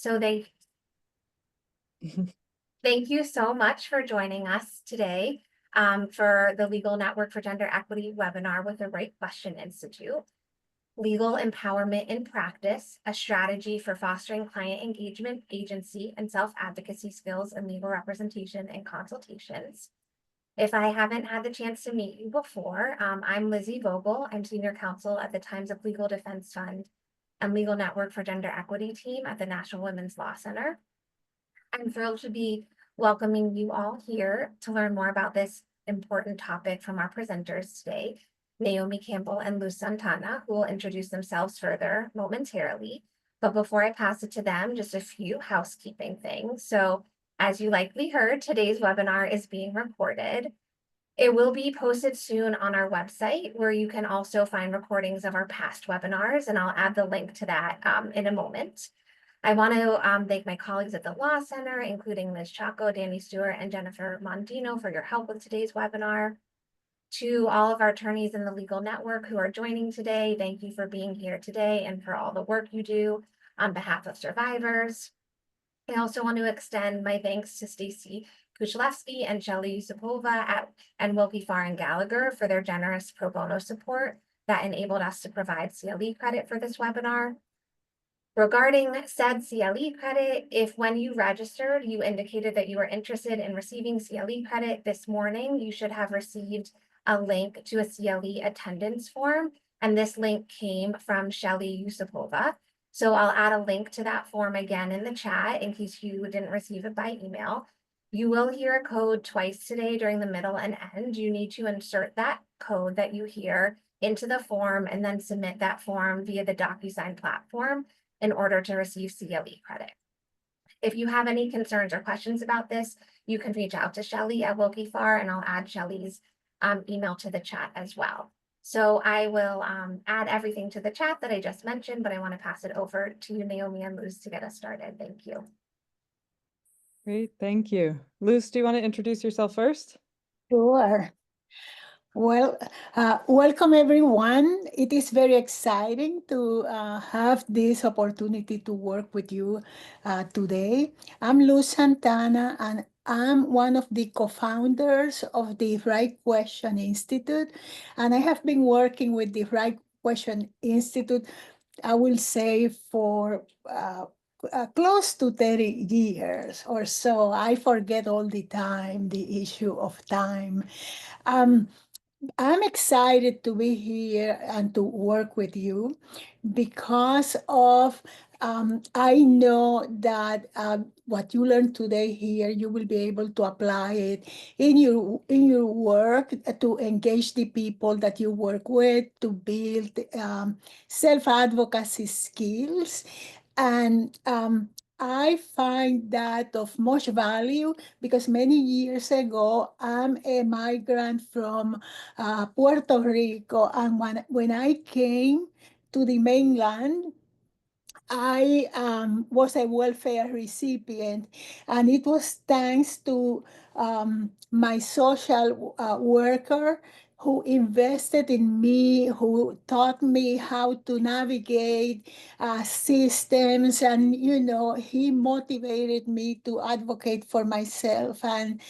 So thank you so much for joining us today for the Legal Network for Gender Equity webinar with the Right Question Institute. Legal Empowerment in Practice, a strategy for fostering client engagement, agency, and self-advocacy skills in legal representation and consultations. If I haven't had the chance to meet you before, I'm Lizzie Vogel. I'm Senior Counsel at the Times of Legal Defense Fund and Legal Network for Gender Equity team at the National Women's Law Center. I'm thrilled to be welcoming you all here to learn more about this important topic from our presenters today, Naomi Campbell and Luz Santana, who will introduce themselves further momentarily. But before I pass it to them, just a few housekeeping things. So as you likely heard, today's webinar is being recorded. It will be posted soon on our website, where you can also find recordings of our past webinars, and I'll add the link to that in a moment. I want to thank my colleagues at the Law Center, including Ms. Chaco, Danny Stewart, and Jennifer Mondino for your help with today's webinar. To all of our attorneys in the legal network who are joining today, thank you for being here today and for all the work you do on behalf of survivors. I also want to extend my thanks to Stacy Kuchlewski and Shelley Yusupova and Wilkie Farr and Gallagher for their generous pro bono support that enabled us to provide CLE credit for this webinar. Regarding said CLE credit, if when you registered, you indicated that you were interested in receiving CLE credit this morning, you should have received a link to a CLE attendance form. And this link came from Shelley Yusupova. So I'll add a link to that form again in the chat in case you didn't receive it by email. You will hear a code twice today during the middle and end. You need to insert that code that you hear into the form and then submit that form via the DocuSign platform in order to receive CLE credit. If you have any concerns or questions about this, you can reach out to Shelley at Wilkie Farr, and I'll add Shelley's email to the chat as well. So I will add everything to the chat that I just mentioned, but I want to pass it over to you, Naomi and Luz, to get us started. Thank you. Great, thank you. Luz, do you want to introduce yourself first? Sure. Well, welcome everyone. It is very exciting to have this opportunity to work with you today. I'm Luz Santana, and I'm one of the co-founders of the Right Question Institute, and I have been working with the Right Question Institute, I will say, for close to 30 years or so. I forget all the time the issue of time. I'm excited to be here and to work with you because of I know that what you learned today here, you will be able to apply it in your work to engage the people that you work with, to build self-advocacy skills. And I find that of much value because many years ago, I'm a migrant from Puerto Rico. And when I came to the mainland, I was a welfare recipient, and it was thanks to my social worker who invested in me, who taught me how to navigate systems, and he motivated me to advocate for myself and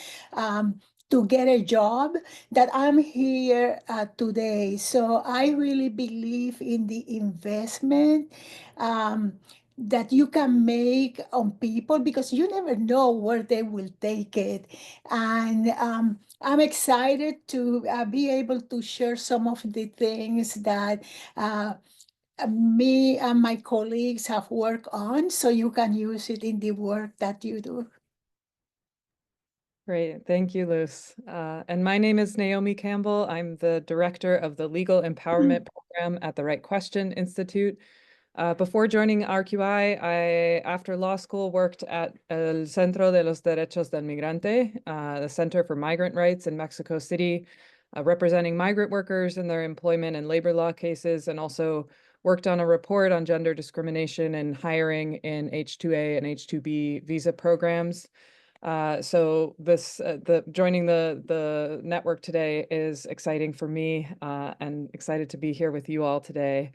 to get a job, that I'm here today. So I really believe in the investment that you can make on people, because you never know where they will take it. And I'm excited to be able to share some of the things that me and my colleagues have worked on, so you can use it in the work that you do. Great, thank you, Luz. And my name is Naomi Campbell. I'm the director of the Legal Empowerment Program at the Right Question Institute. Before joining RQI, I, after law school, worked at El Centro de los Derechos del Migrante, the Center for Migrant Rights in Mexico City, representing migrant workers in their employment and labor law cases, and also worked on a report on gender discrimination and hiring in H-2A and H-2B visa programs. So joining the network today is exciting for me, and excited to be here with you all today.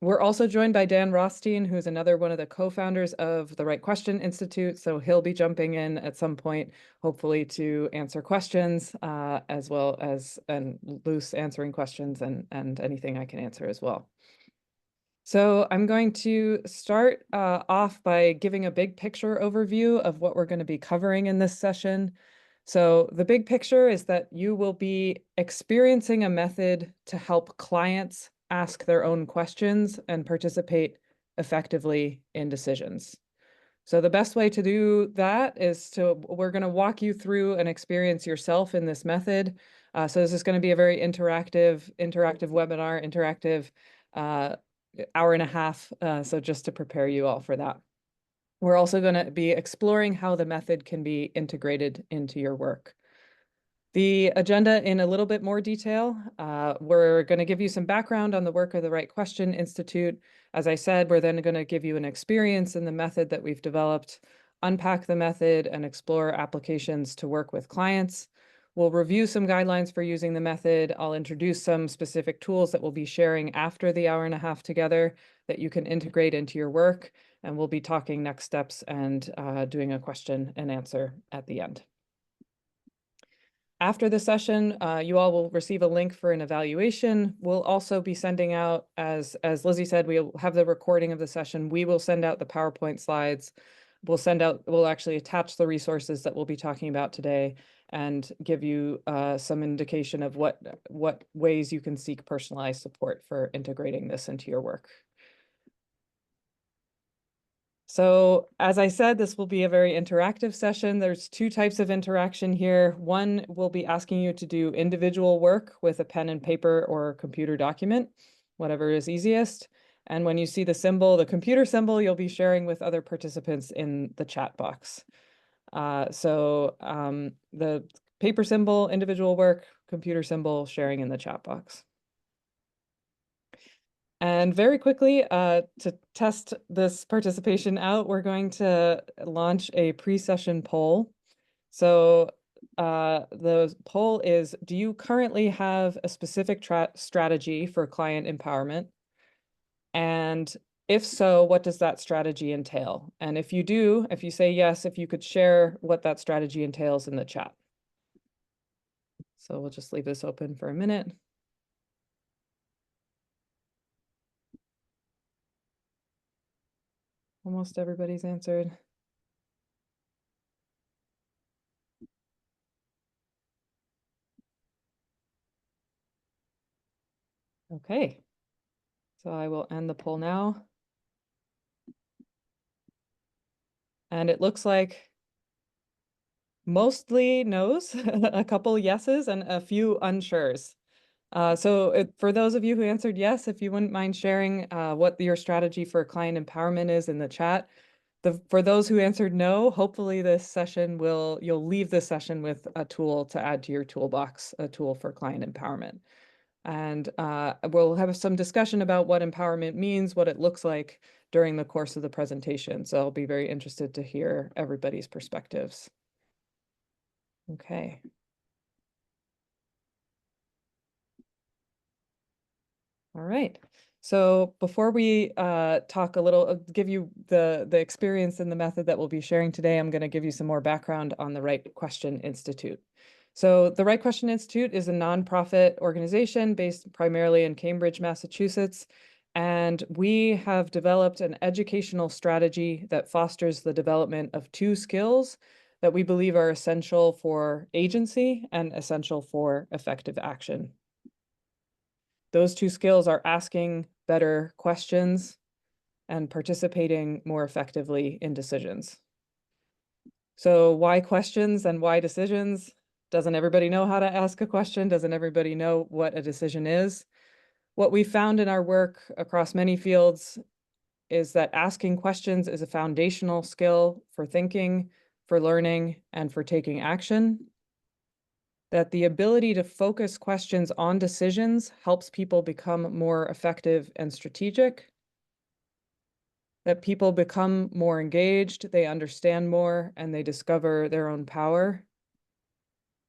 We're also joined by Dan Rothstein, who's another one of the co-founders of the Right Question Institute. So he'll be jumping in at some point, hopefully to answer questions, as well as and loose answering questions and anything I can answer as well. So I'm going to start off by giving a big picture overview of what we're going to be covering in this session. So the big picture is that you will be experiencing a method to help clients ask their own questions and participate effectively in decisions. So the best way to do that is we're going to walk you through and experience yourself in this method. So this is going to be a very interactive webinar, interactive hour and a half. So just to prepare you all for that. We're also going to be exploring how the method can be integrated into your work. The agenda in a little bit more detail. We're going to give you some background on the work of the Right Question Institute. As I said, we're then going to give you an experience in the method that we've developed, unpack the method, and explore applications to work with clients. We'll review some guidelines for using the method. I'll introduce some specific tools that we'll be sharing after the hour and a half together that you can integrate into your work. And we'll be talking next steps and doing a question and answer at the end. After the session, you all will receive a link for an evaluation. We'll also be sending out, as Lizzie said, we'll have the recording of the session. We will send out the PowerPoint slides. We'll actually attach the resources that we'll be talking about today and give you some indication of what ways you can seek personalized support for integrating this into your work. So as I said, this will be a very interactive session. There's two types of interaction here. One will be asking you to do individual work with a pen and paper or a computer document, whatever is easiest. And when you see the symbol, the computer symbol, you'll be sharing with other participants in the chat box. The paper symbol, individual work, computer symbol, sharing in the chat box. And very quickly, to test this participation out, we're going to launch a pre-session poll. So the poll is, do you currently have a specific strategy for client empowerment? And if so, what does that strategy entail? And if you do, if you say yes, if you could share what that strategy entails in the chat. So we'll just leave this open for a minute. Almost everybody's answered. Okay, so I will end the poll now. And it looks like mostly no's, a couple yeses, and a few unsures. For those of you who answered yes, if you wouldn't mind sharing what your strategy for client empowerment is in the chat. For those who answered no, hopefully this session you'll leave this session with a tool to add to your toolbox, a tool for client empowerment. And we'll have some discussion about what empowerment means, what it looks like during the course of the presentation. So I'll be very interested to hear everybody's perspectives. Okay. All right. So before we talk a little, give you the experience and the method that we'll be sharing today, I'm going to give you some more background on the Right Question Institute. So the Right Question Institute is a nonprofit organization based primarily in Cambridge, Massachusetts. And we have developed an educational strategy that fosters the development of two skills that we believe are essential for agency and essential for effective action. Those two skills are asking better questions and participating more effectively in decisions. So why questions and why decisions? Doesn't everybody know how to ask a question? Doesn't everybody know what a decision is? What we found in our work across many fields is that asking questions is a foundational skill for thinking, for learning, and for taking action. That the ability to focus questions on decisions helps people become more effective and strategic. That people become more engaged, they understand more, and they discover their own power.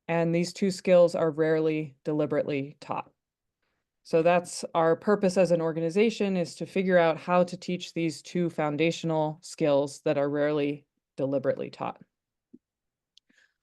And these two skills are rarely deliberately taught. So that's our purpose as an organization, is to figure out how to teach these two foundational skills that are rarely deliberately taught.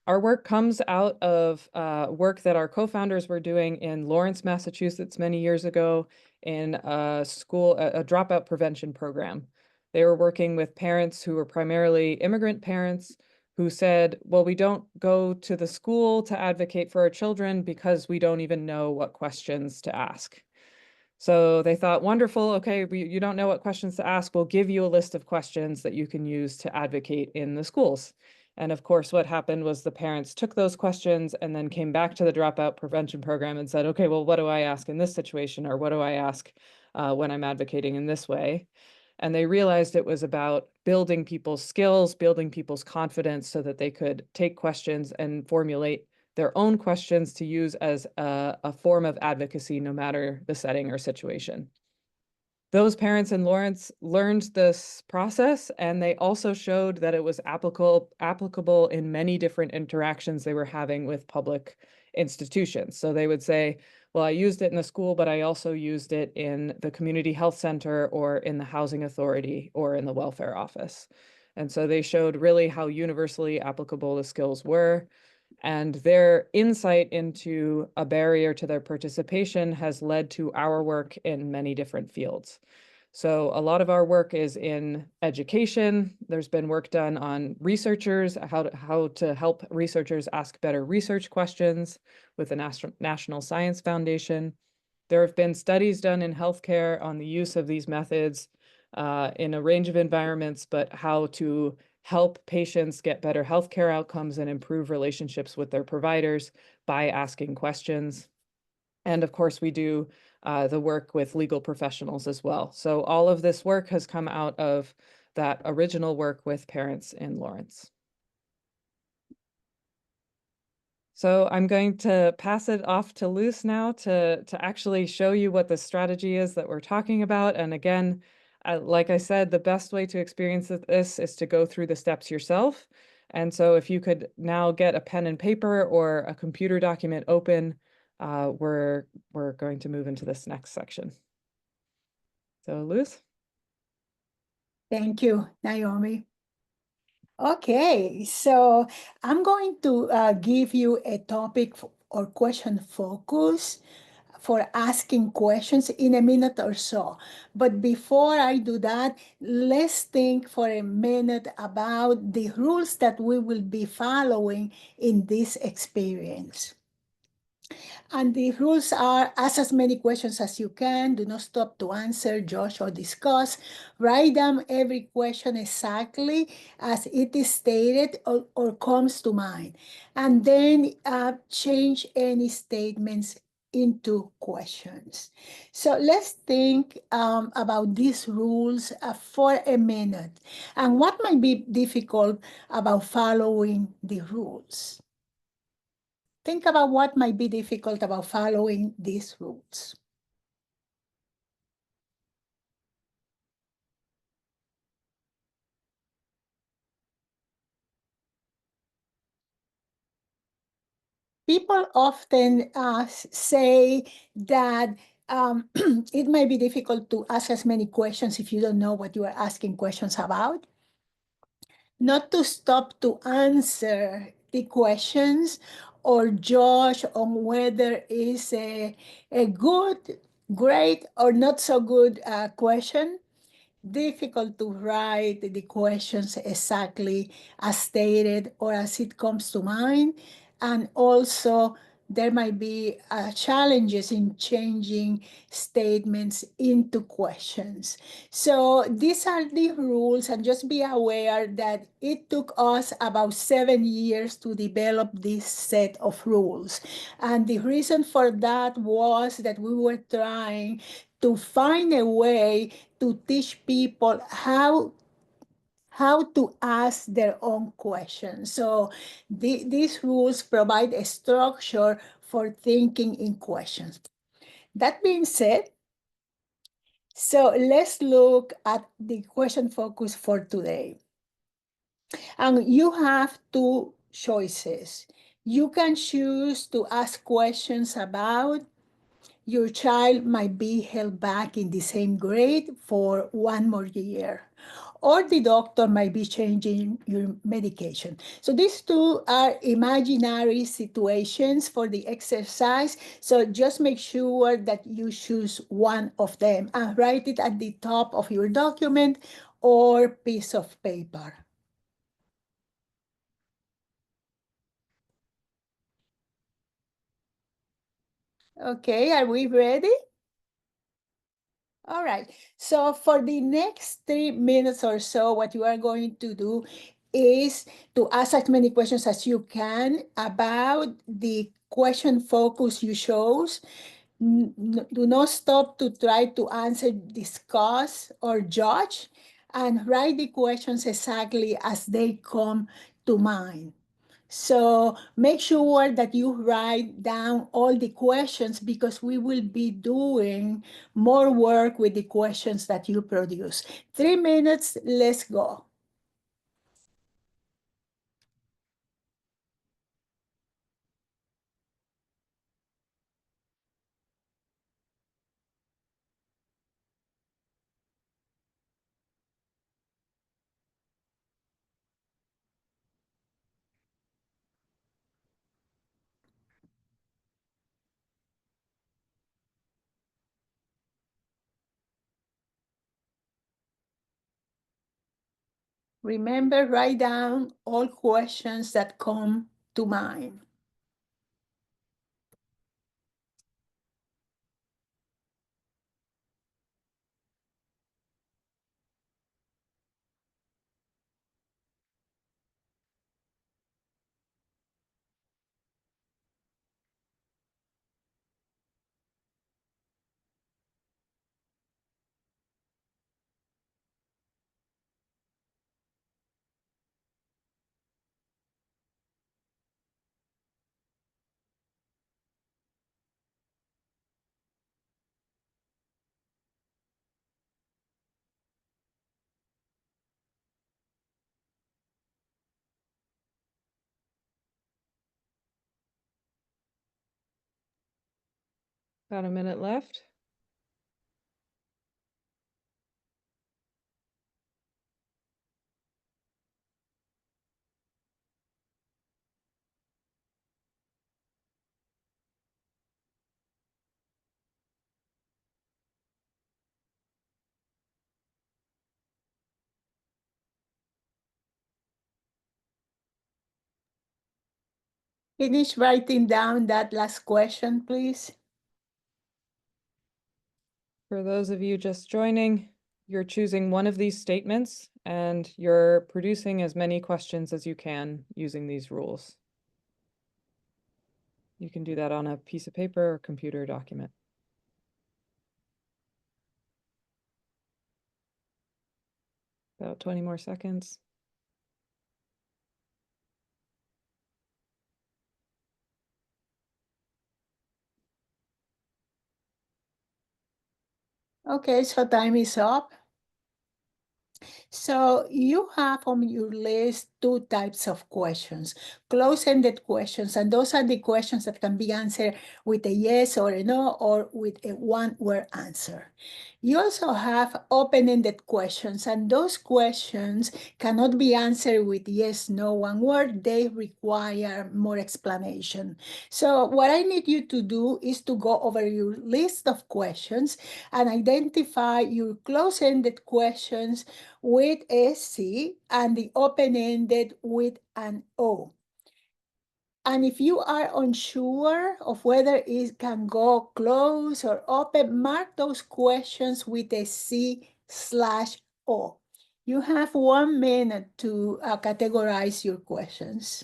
Our work comes out of work that our co-founders were doing in Lawrence, Massachusetts many years ago in a dropout prevention program. They were working with parents who were primarily immigrant parents who said, well, we don't go to the school to advocate for our children because we don't even know what questions to ask. So they thought, wonderful, okay, you don't know what questions to ask, we'll give you a list of questions that you can use to advocate in the schools. And of course, what happened was the parents took those questions and then came back to the dropout prevention program and said, okay, well, what do I ask in this situation? Or what do I ask when I'm advocating in this way? And they realized it was about building people's skills, building people's confidence so that they could take questions and formulate their own questions to use as a form of advocacy, no matter the setting or situation. Those parents in Lawrence learned this process, and they also showed that it was applicable in many different interactions they were having with public institutions. So they would say, well, I used it in the school, but I also used it in the community health center or in the housing authority or in the welfare office. And so they showed really how universally applicable the skills were. And their insight into a barrier to their participation has led to our work in many different fields. So a lot of our work is in education. There's been work done on researchers, how to help researchers ask better research questions with the National Science Foundation. There have been studies done in healthcare on the use of these methods in a range of environments, but how to help patients get better healthcare outcomes and improve relationships with their providers by asking questions. And of course, we do the work with legal professionals as well. So all of this work has come out of that original work with parents in Lawrence. So I'm going to pass it off to Luz now to actually show you what the strategy is that we're talking about. And again, like I said, the best way to experience this is to go through the steps yourself. And so if you could now get a pen and paper or a computer document open, we're going to move into this next section. So Luz? Thank you, Naomi. Okay, so I'm going to give you a topic or question focus for asking questions in a minute or so. But before I do that, let's think for a minute about the rules that we will be following in this experience. And the rules are: ask as many questions as you can. Do not stop to answer, judge, or discuss. Write down every question exactly as it is stated or comes to mind. And then change any statements into questions. So let's think about these rules for a minute. And what might be difficult about following the rules? Think about what might be difficult about following these rules. People often say that it might be difficult to ask as many questions if you don't know what you are asking questions about. Not to stop to answer the questions or judge on whether it's a good, great, or not so good question. Difficult to write the questions exactly as stated or as it comes to mind. And also, there might be challenges in changing statements into questions. So these are the rules, and just be aware that it took us about 7 years to develop this set of rules. And the reason for that was that we were trying to find a way to teach people how to ask their own questions. So these rules provide a structure for thinking in questions. That being said, so let's look at the question focus for today. And you have two choices. You can choose to ask questions about your child might be held back in the same grade for one more year, or the doctor might be changing your medication. So these two are imaginary situations for the exercise. So just make sure that you choose one of them and write it at the top of your document or piece of paper. Okay, are we ready? All right, so for the next 3 minutes or so, what you are going to do is to ask as many questions as you can about the question focus you chose. Do not stop to try to answer, discuss, or judge, and write the questions exactly as they come to mind. So make sure that you write down all the questions because we will be doing more work with the questions that you produce. 3 minutes, let's go. Remember, write down all questions that come to mind. About a minute left. Finish writing down that last question, please. For those of you just joining, you're choosing one of these statements and you're producing as many questions as you can using these rules. You can do that on a piece of paper or computer document. About 20 more seconds. Okay, so time is up. So you have on your list two types of questions, close-ended questions, and those are the questions that can be answered with a yes or a no, or with a one-word answer. You also have open-ended questions, and those questions cannot be answered with yes, no, one word. They require more explanation. So what I need you to do is to go over your list of questions and identify your close-ended questions with a C and the open-ended with an O. And if you are unsure of whether it can go close or open, mark those questions with a C/O. You have 1 minute to categorize your questions.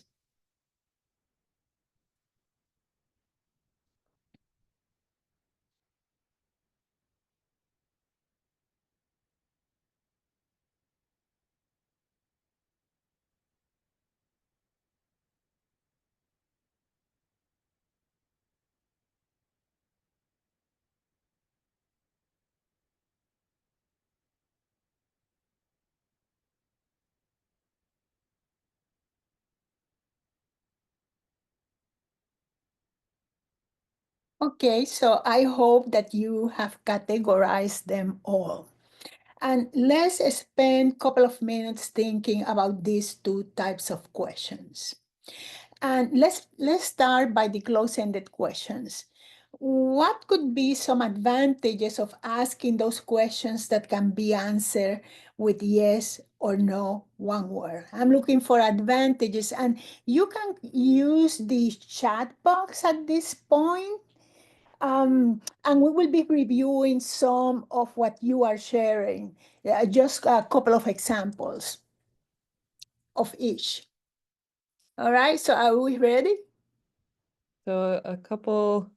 Okay, so I hope that you have categorized them all. And let's spend a couple of minutes thinking about these two types of questions. And let's start by the close-ended questions. What could be some advantages of asking those questions that can be answered with yes or no, one word? I'm looking for advantages, and you can use the chat box at this point. And we will be reviewing some of what you are sharing, just a couple of examples of each. All right, so are we ready? So a couple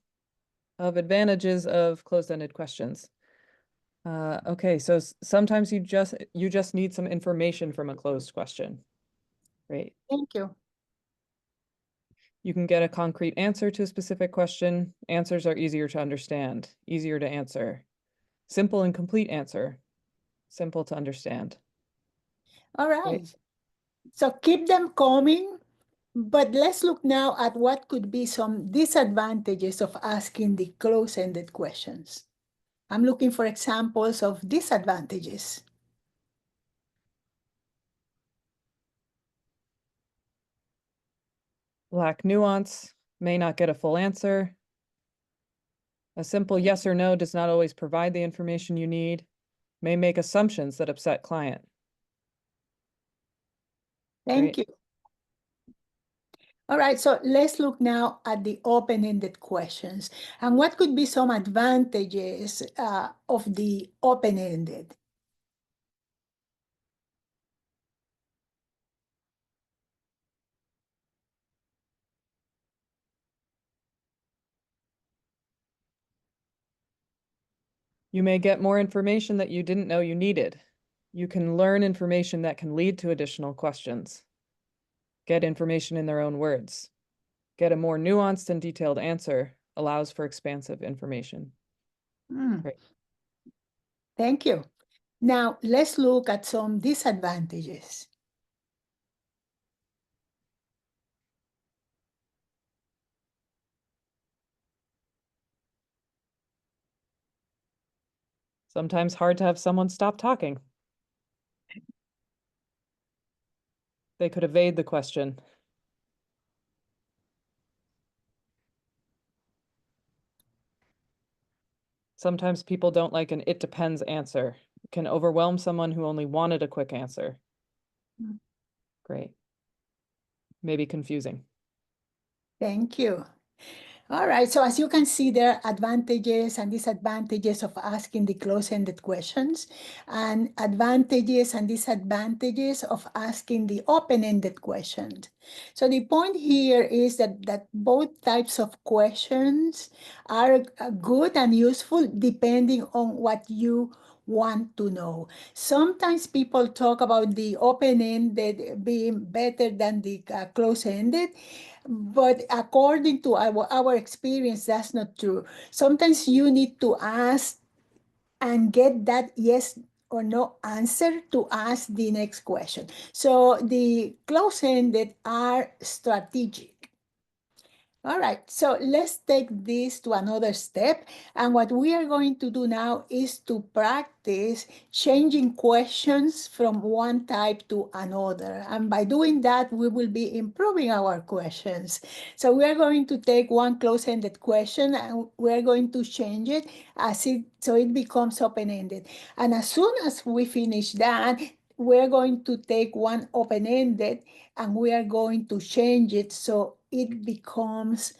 of advantages of closed-ended questions. Okay, so sometimes you just need some information from a closed question. Great. Thank you. You can get a concrete answer to a specific question. Answers are easier to understand, easier to answer. Simple and complete answer, simple to understand. All right. Great. So keep them coming, but let's look now at what could be some disadvantages of asking the close-ended questions. I'm looking for examples of disadvantages. Lack nuance, may not get a full answer. A simple yes or no does not always provide the information you need, may make assumptions that upset client. Thank you. All right, so let's look now at the open-ended questions. And what could be some advantages of the open-ended? You may get more information that you didn't know you needed. You can learn information that can lead to additional questions. Get information in their own words. Get a more nuanced and detailed answer, allows for expansive information. Great. Thank you. Now, let's look at some disadvantages. Sometimes hard to have someone stop talking. They could evade the question. Sometimes people don't like an "it depends" answer. It can overwhelm someone who only wanted a quick answer. Great. Maybe confusing. Thank you. All right, so as you can see, there are advantages and disadvantages of asking the close-ended questions, and advantages and disadvantages of asking the open-ended questions. So the point here is that both types of questions are good and useful depending on what you want to know. Sometimes people talk about the open-ended being better than the close-ended, but according to our experience, that's not true. Sometimes you need to ask and get that yes or no answer to ask the next question. So the close-ended are strategic. All right, so let's take this to another step. And what we are going to do now is to practice changing questions from one type to another. And by doing that, we will be improving our questions. So we are going to take one close-ended question and we're going to change it so it becomes open-ended. And as soon as we finish that, we're going to take one open-ended and we are going to change it so it becomes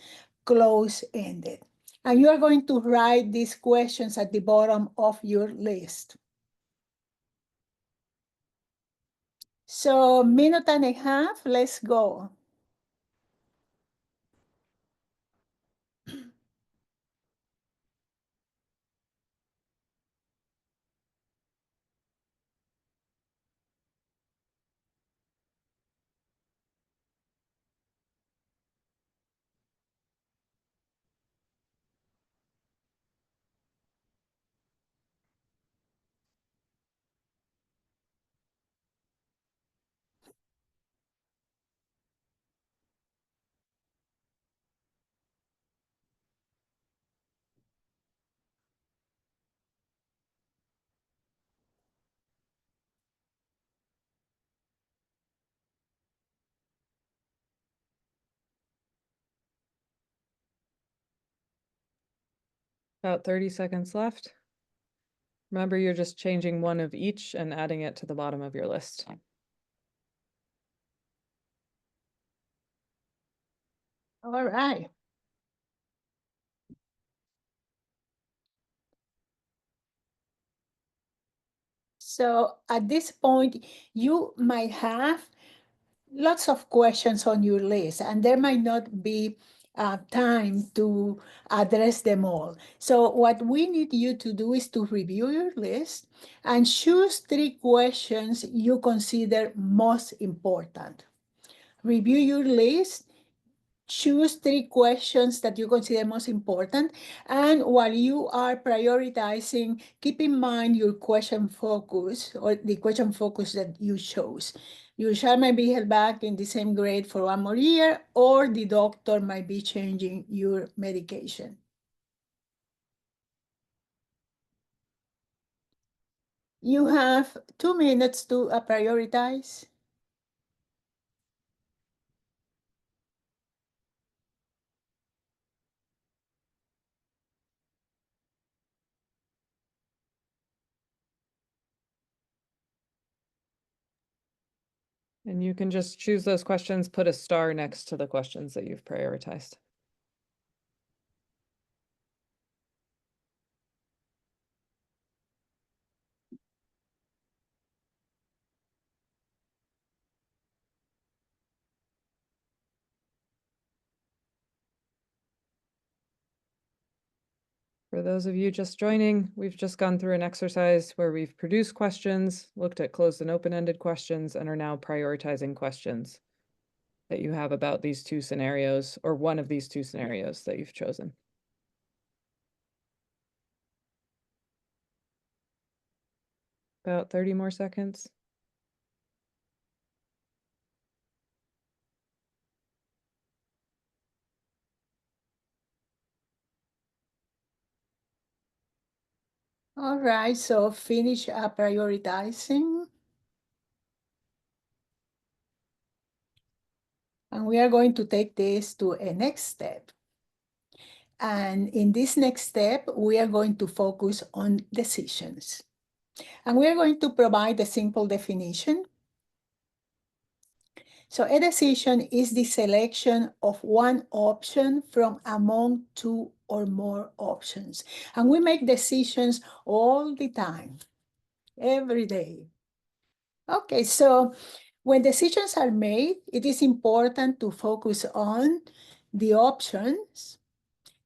close-ended. And you are going to write these questions at the bottom of your list. So minute and a half, let's go. About 30 seconds left. Remember, you're just changing one of each and adding it to the bottom of your list. All right. So at this point, you might have lots of questions on your list, and there might not be time to address them all. So what we need you to do is to review your list and choose 3 questions you consider most important. Review your list, choose 3 questions that you consider most important. And while you are prioritizing, keep in mind your question focus or the question focus that you chose. Your child might be held back in the same grade for 1 more year, or the doctor might be changing your medication. You have 2 minutes to prioritize. And you can just choose those questions, put a star next to the questions that you've prioritized. For those of you just joining, we've just gone through an exercise where we've produced questions, looked at closed and open-ended questions, and are now prioritizing questions that you have about these 2 scenarios, or one of these 2 scenarios that you've chosen. About 30 more seconds. All right, so finish prioritizing. And we are going to take this to a next step. And in this next step, we are going to focus on decisions. And we are going to provide a simple definition. So a decision is the selection of one option from among 2 or more options. And we make decisions all the time, every day. Okay, so when decisions are made, it is important to focus on the options,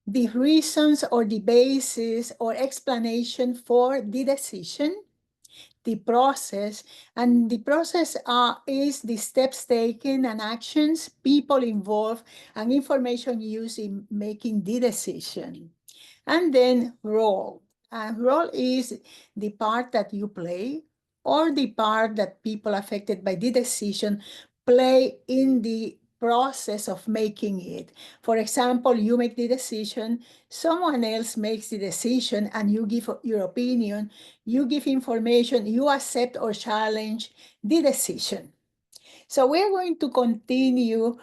the reasons or the basis or explanation for the decision, the process, and the process is the steps taken and actions, people involved, and information used in making the decision. And then role. And role is the part that you play or the part that people affected by the decision play in the process of making it. For example, you make the decision, someone else makes the decision, and you give your opinion, you give information, you accept or challenge the decision. So we're going to continue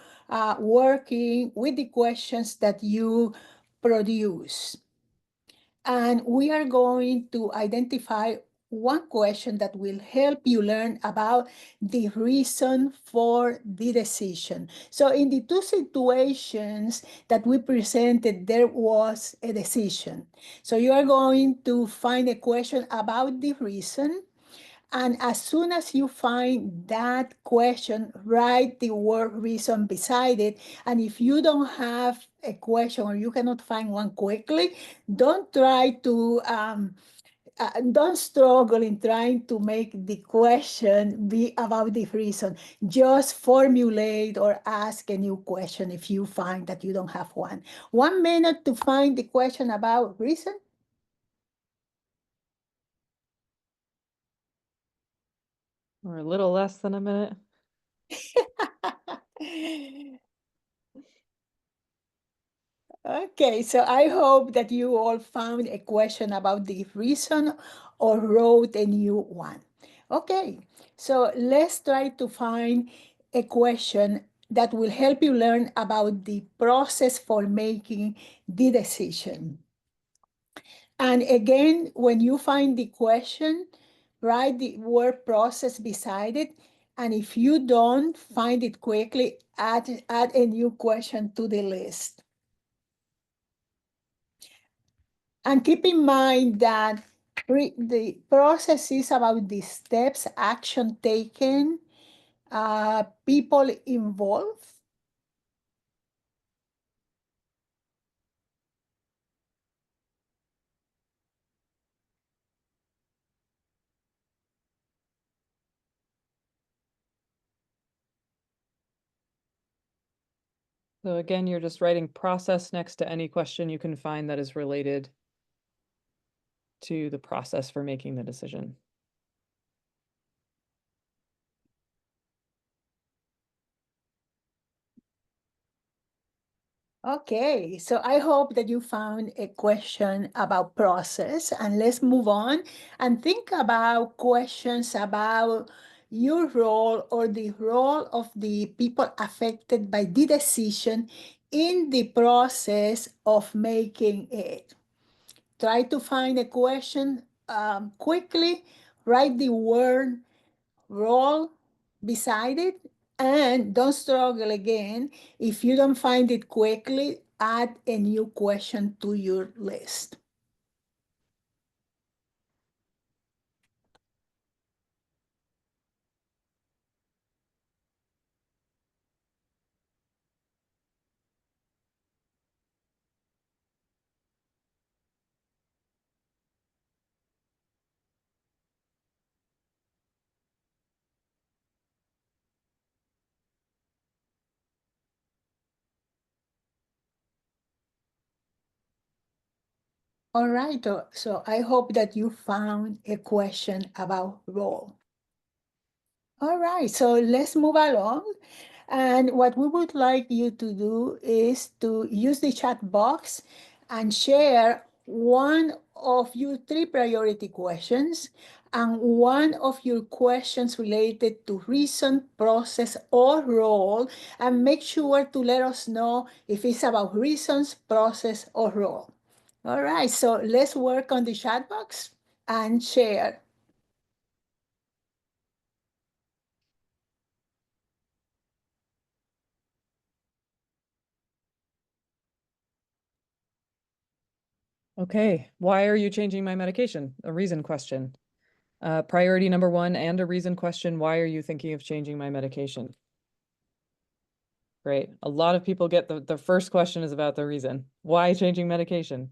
working with the questions that you produce. And we are going to identify one question that will help you learn about the reason for the decision. So in the 2 situations that we presented, there was a decision. So you are going to find a question about the reason. And as soon as you find that question, write the word reason beside it. And if you don't have a question or you cannot find one quickly, don't try to, don't struggle in trying to make the question be about the reason. Just formulate or ask a new question if you find that you don't have one. 1 minute to find the question about reason. Or a little less than a minute. Okay, so I hope that you all found a question about the reason or wrote a new one. Okay, so let's try to find a question that will help you learn about the process for making the decision. And again, when you find the question, write the word process beside it. And if you don't find it quickly, add a new question to the list. And keep in mind that the process is about the steps, action taken, people involved. So again, you're just writing process next to any question you can find that is related to the process for making the decision. Okay, so I hope that you found a question about process, and let's move on and think about questions about your role or the role of the people affected by the decision in the process of making it. Try to find a question quickly, write the word role beside it, and don't struggle again. If you don't find it quickly, add a new question to your list. All right, so I hope that you found a question about role. All right, so let's move along. And what we would like you to do is to use the chat box and share one of your three priority questions and one of your questions related to reason, process, or role, and make sure to let us know if it's about reasons, process, or role. All right, so let's work on the chat box and share. Okay, why are you changing my medication? A reason question. Priority number one and a reason question. Why are you thinking of changing my medication? Great. A lot of people get the first question is about the reason. Why changing medication?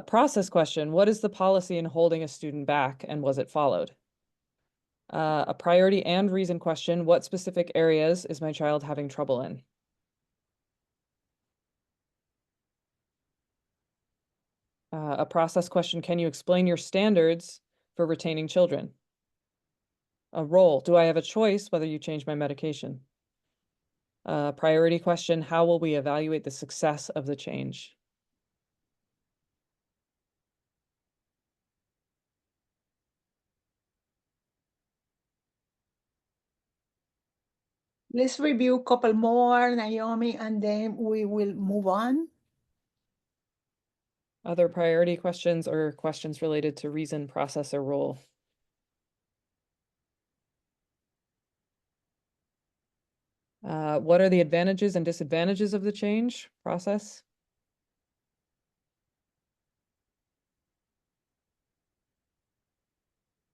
Process question. What is the policy in holding a student back and was it followed? A priority and reason question. What specific areas is my child having trouble in? A process question. Can you explain your standards for retaining children? A role. Do I have a choice whether you change my medication? Priority question. How will we evaluate the success of the change? Let's review a couple more, Naomi, and then we will move on. Other priority questions or questions related to reason, process, or role? What are the advantages and disadvantages of the change process?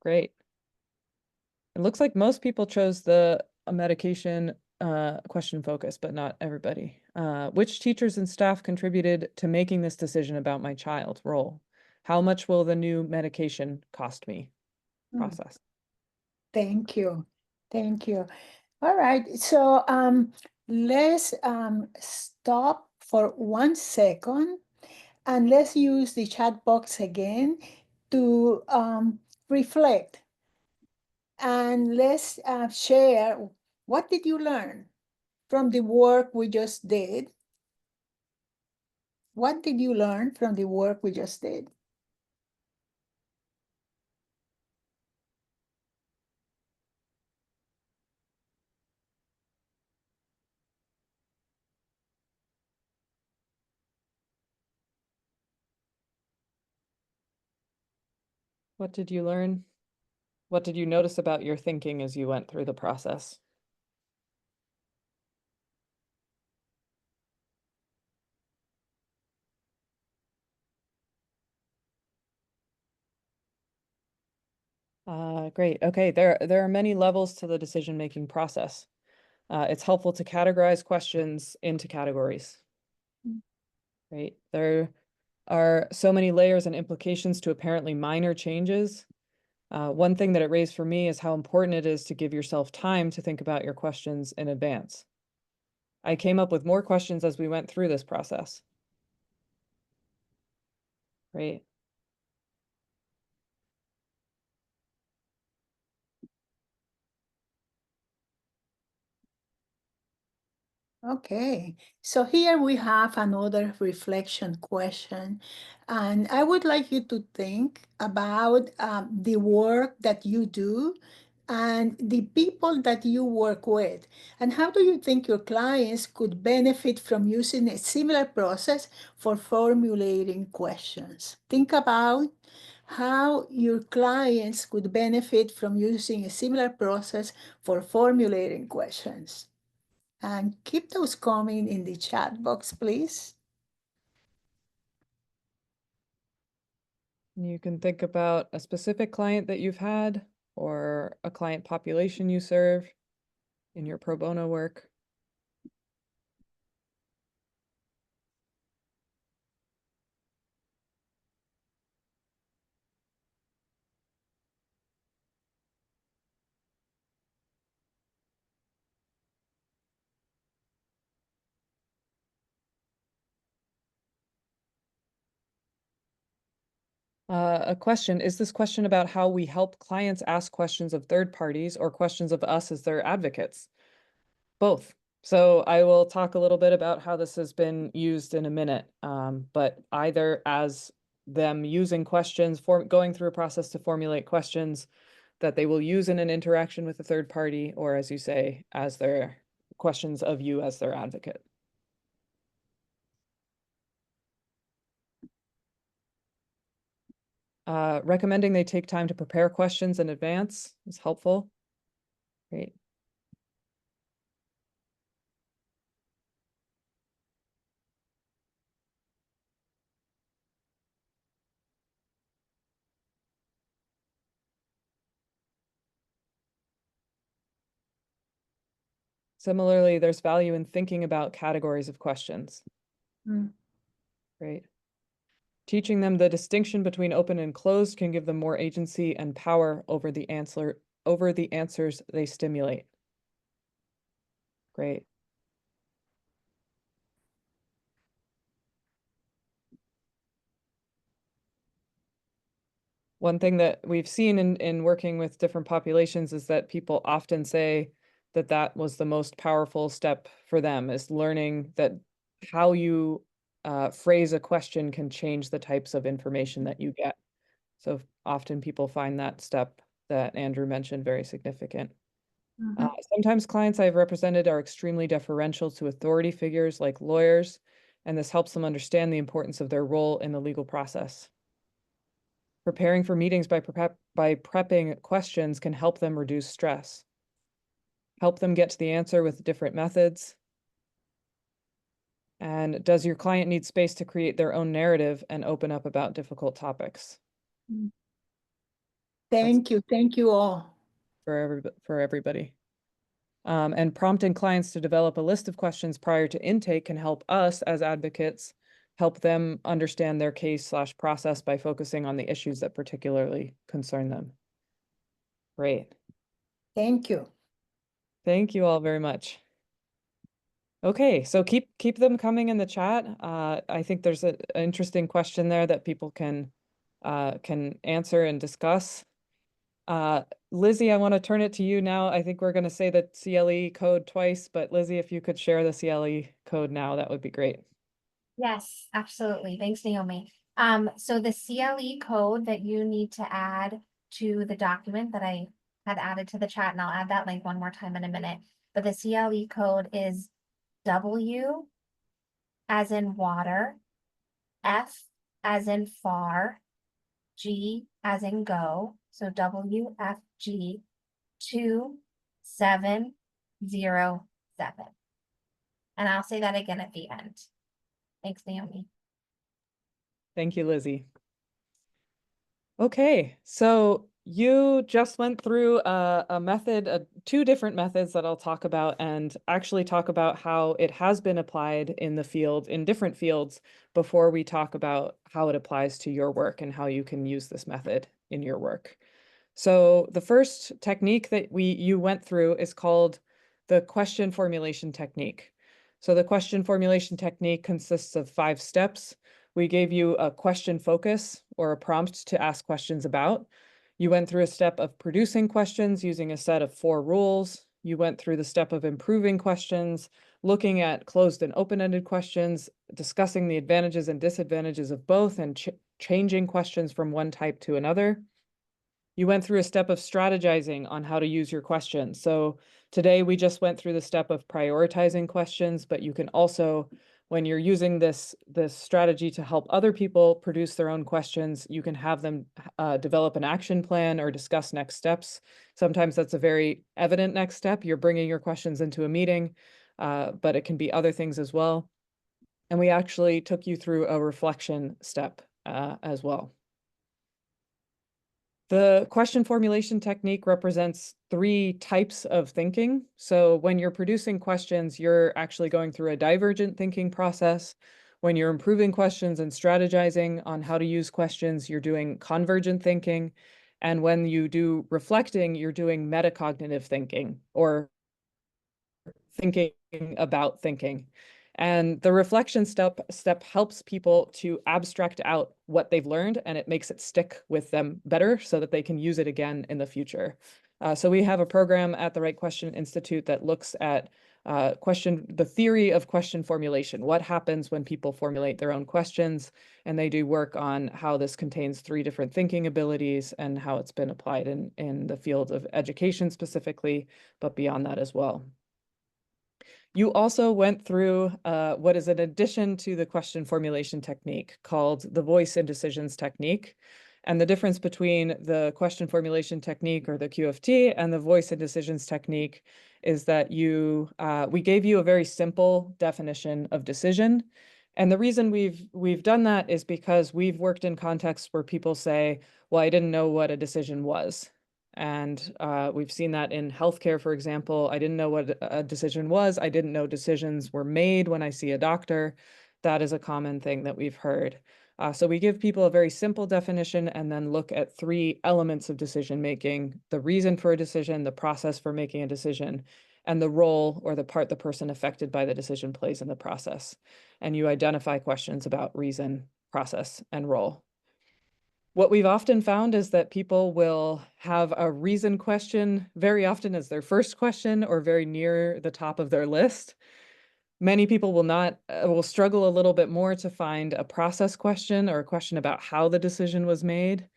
Great. It looks like most people chose the medication question focus, but not everybody. Which teachers and staff contributed to making this decision about my child? Role. How much will the new medication cost me? Process. Thank you. Thank you. All right. So let's stop for 1 second and let's use the chat box again to reflect. And let's share, what did you learn from the work we just did? What did you learn from the work we just did? What did you learn? What did you notice about your thinking as you went through the process? Great. Okay, there are many levels to the decision-making process. It's helpful to categorize questions into categories. Mm. Right? There are so many layers and implications to apparently minor changes. One thing that it raised for me is how important it is to give yourself time to think about your questions in advance. I came up with more questions as we went through this process. Right? Okay, so here we have another reflection question. And I would like you to think about the work that you do and the people that you work with. And how do you think your clients could benefit from using a similar process for formulating questions? Think about how your clients could benefit from using a similar process for formulating questions. And keep those coming in the chat box, please. You can think about a specific client that you've had or a client population you serve in your pro bono work. A question, is this question about how we help clients ask questions of third parties or questions of us as their advocates? Both. So I will talk a little bit about how this has been used in a minute, but either as them using questions, going through a process to formulate questions that they will use in an interaction with a third party, or as you say, as their questions of you as their advocate. Recommending they take time to prepare questions in advance is helpful. Great. Similarly, there's value in thinking about categories of questions. Mm. Great. Teaching them the distinction between open and closed can give them more agency and power over the answers they stimulate. Great. One thing that we've seen in working with different populations is that people often say that that was the most powerful step for them, is learning that how you phrase a question can change the types of information that you get. So often people find that step that Andrew mentioned very significant. Mhm. Sometimes clients I've represented are extremely deferential to authority figures like lawyers, and this helps them understand the importance of their role in the legal process. Preparing for meetings by prepping questions can help them reduce stress, help them get to the answer with different methods. And does your client need space to create their own narrative and open up about difficult topics? Mm. That's Thank you all. for everybody. And prompting clients to develop a list of questions prior to intake can help us as advocates help them understand their case/process by focusing on the issues that particularly concern them. Great. Thank you. Thank you all very much. Okay, so keep them coming in the chat. I think there's an interesting question there that people can answer and discuss. Lizzie, I want to turn it to you now. I think we're going to say the CLE code twice, but Lizzie, if you could share the CLE code now, that would be great. Yes, absolutely. Thanks, Naomi. So the CLE code that you need to add to the document that I had added to the chat, and I'll add that link one more time in a minute. But the CLE code is W as in water, F as in far, G as in go, so WFG 2707. And I'll say that again at the end. Thanks, Naomi. Thank you, Lizzie. Okay, so you just went through a method, two different methods that I'll talk about, and actually talk about how it has been applied in the field, in different fields, before we talk about how it applies to your work and how you can use this method in your work. So the first technique that you went through is called the question formulation technique. So the question formulation technique consists of 5 steps. We gave you a question focus or a prompt to ask questions about. You went through a step of producing questions using a set of 4 rules. You went through the step of improving questions, looking at closed and open-ended questions, discussing the advantages and disadvantages of both, and changing questions from one type to another. You went through a step of strategizing on how to use your questions. So today we just went through the step of prioritizing questions, but you can also, when you're using this strategy to help other people produce their own questions, you can have them develop an action plan or discuss next steps. Sometimes that's a very evident next step. You're bringing your questions into a meeting, but it can be other things as well. And we actually took you through a reflection step as well. The question formulation technique represents 3 types of thinking. So when you're producing questions, you're actually going through a divergent thinking process. When you're improving questions and strategizing on how to use questions, you're doing convergent thinking. And when you do reflecting, you're doing metacognitive thinking, or thinking about thinking. And the reflection step helps people to abstract out what they've learned, and it makes it stick with them better so that they can use it again in the future. So we have a program at the Right Question Institute that looks at the theory of question formulation. What happens when people formulate their own questions? And they do work on how this contains 3 different thinking abilities and how it's been applied in the field of education specifically, but beyond that as well. You also went through what is an addition to the question formulation technique called the voice indecisions technique. And the difference between the question formulation technique, or the QFT, and the voice indecisions technique is that we gave you a very simple definition of decision. And the reason we've done that is because we've worked in contexts where people say, well, I didn't know what a decision was. And we've seen that in healthcare, for example. I didn't know what a decision was. I didn't know decisions were made when I see a doctor. That is a common thing that we've heard. So we give people a very simple definition and then look at 3 elements of decision making: the reason for a decision, the process for making a decision, and the role or the part the person affected by the decision plays in the process. And you identify questions about reason, process, and role. What we've often found is that people will have a reason question very often as their first question or very near the top of their list. Many people will struggle a little bit more to find a process question or a question about how the decision was made.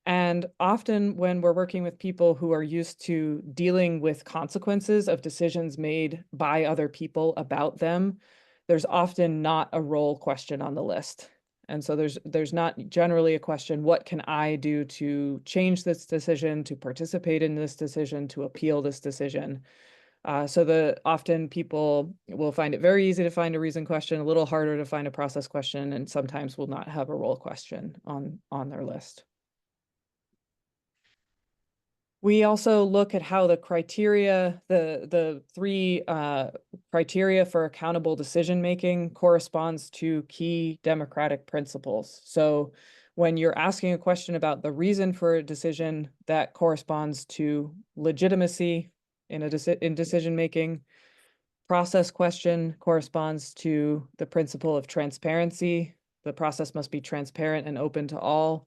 And often when we're working with people who are used to dealing with consequences of decisions made by other people about them, there's often not a role question on the list. And so there's not generally a question, what can I do to change this decision, to participate in this decision, to appeal this decision? So often people will find it very easy to find a reason question, a little harder to find a process question, and sometimes will not have a role question on their list. We also look at how the criteria, the 3 criteria for accountable decision-making corresponds to key democratic principles. So when you're asking a question about the reason for a decision, that corresponds to legitimacy in decision-making. Process question corresponds to the principle of transparency. The process must be transparent and open to all.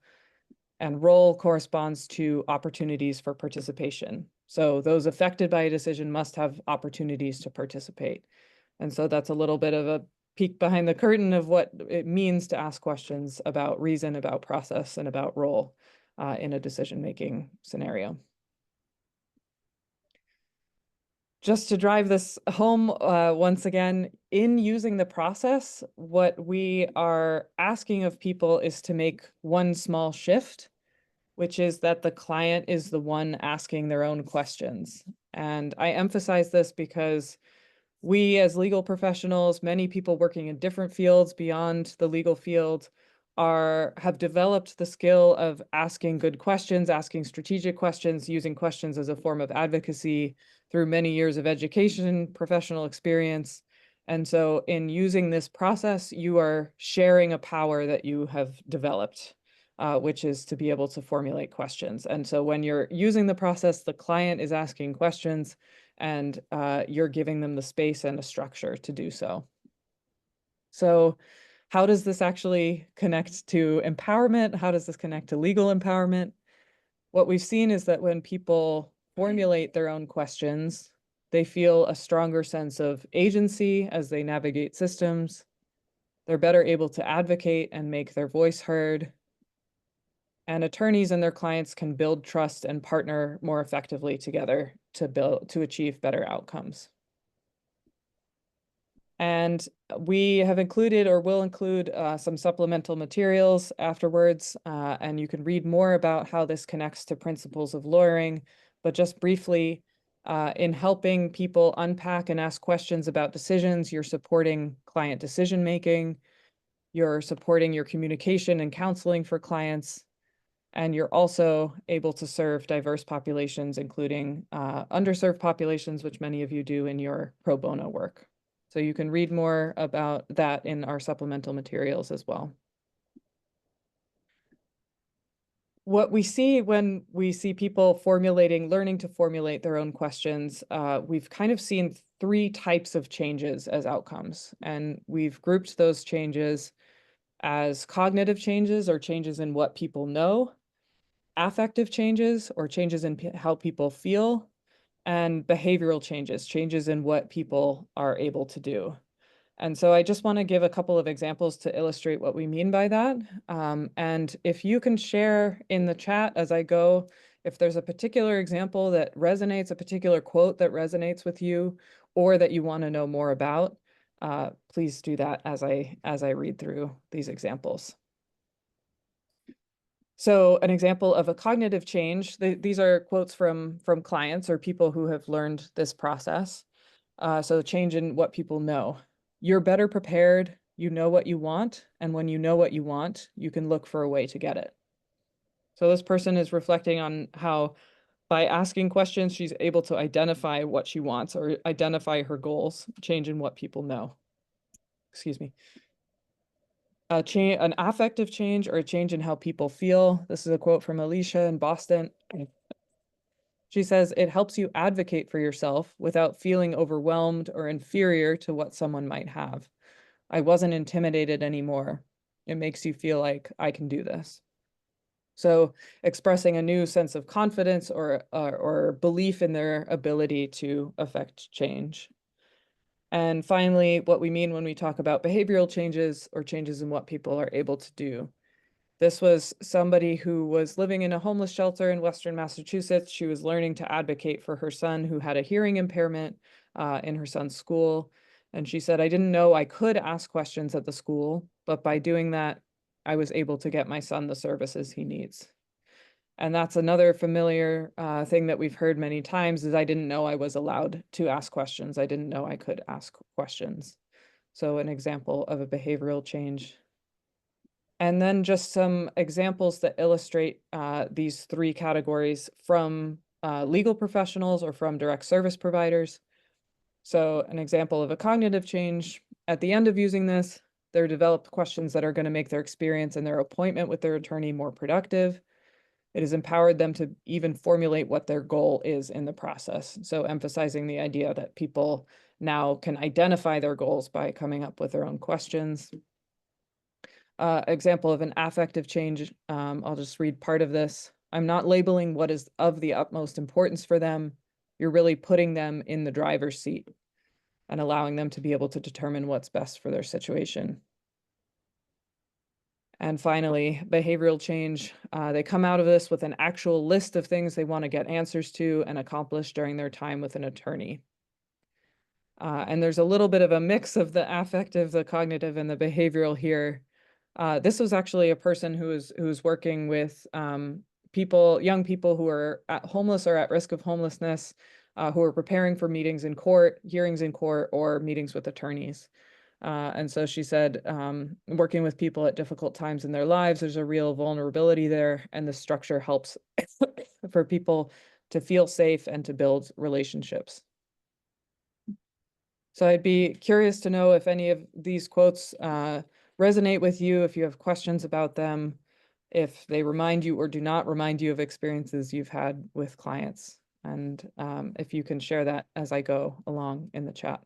And role corresponds to opportunities for participation. So those affected by a decision must have opportunities to participate. And so that's a little bit of a peek behind the curtain of what it means to ask questions about reason, about process, and about role in a decision-making scenario. Just to drive this home once again, in using the process, what we are asking of people is to make one small shift which is that the client is the one asking their own questions. And I emphasize this because we as legal professionals, many people working in different fields beyond the legal field, have developed the skill of asking good questions, asking strategic questions, using questions as a form of advocacy through many years of education, professional experience. And so in using this process, you are sharing a power that you have developed, which is to be able to formulate questions. And so when you're using the process, the client is asking questions, and you're giving them the space and a structure to do so. So how does this actually connect to empowerment? How does this connect to legal empowerment? What we've seen is that when people formulate their own questions, they feel a stronger sense of agency as they navigate systems. They're better able to advocate and make their voice heard. And attorneys and their clients can build trust and partner more effectively together to achieve better outcomes. And we have included or will include some supplemental materials afterwards, and you can read more about how this connects to principles of lawyering. But just briefly, in helping people unpack and ask questions about decisions, you're supporting client decision-making, you're supporting your communication and counseling for clients, and you're also able to serve diverse populations, including underserved populations, which many of you do in your pro bono work. So you can read more about that in our supplemental materials as well. What we see when we see people learning to formulate their own questions, we've kind of seen 3 types of changes as outcomes. And we've grouped those changes as cognitive changes or changes in what people know, affective changes or changes in how people feel, and behavioral changes in what people are able to do. And so I just want to give a couple of examples to illustrate what we mean by that. And if you can share in the chat as I go, if there's a particular example that resonates, a particular quote that resonates with you, or that you want to know more about, please do that as I read through these examples. So an example of a cognitive change, these are quotes from clients or people who have learned this process. So change in what people know. You're better prepared, you know what you want, and when you know what you want, you can look for a way to get it. So this person is reflecting on how by asking questions, she's able to identify what she wants or identify her goals, change in what people know. Excuse me. An affective change or a change in how people feel. This is a quote from Alicia in Boston. She says, "It helps you advocate for yourself without feeling overwhelmed or inferior to what someone might have. I wasn't intimidated anymore. It makes you feel like I can do this." So expressing a new sense of confidence or belief in their ability to affect change. And finally, what we mean when we talk about behavioral changes or changes in what people are able to do. This was somebody who was living in a homeless shelter in Western Massachusetts. She was learning to advocate for her son who had a hearing impairment in her son's school. And she said, "I didn't know I could ask questions at the school, but by doing that, I was able to get my son the services he needs." And that's another familiar thing that we've heard many times is I didn't know I was allowed to ask questions. I didn't know I could ask questions. So an example of a behavioral change. And then just some examples that illustrate these 3 categories from legal professionals or from direct service providers. So an example of a cognitive change, at the end of using this, they're developed questions that are going to make their experience and their appointment with their attorney more productive. It has empowered them to even formulate what their goal is in the process. So emphasizing the idea that people now can identify their goals by coming up with their own questions. Example of an affective change, I'll just read part of this. "I'm not labeling what is of the utmost importance for them. You're really putting them in the driver's seat and allowing them to be able to determine what's best for their situation." And finally, behavioral change. They come out of this with an actual list of things they want to get answers to and accomplish during their time with an attorney. And there's a little bit of a mix of the affective, the cognitive, and the behavioral here. This was actually a person who was working with people, young people who are homeless or at risk of homelessness, who are preparing for meetings in court, hearings in court, or meetings with attorneys. And so she said, working with people at difficult times in their lives, there's a real vulnerability there, and the structure helps for people to feel safe and to build relationships. So I'd be curious to know if any of these quotes resonate with you, if you have questions about them, if they remind you or do not remind you of experiences you've had with clients, and if you can share that as I go along in the chat.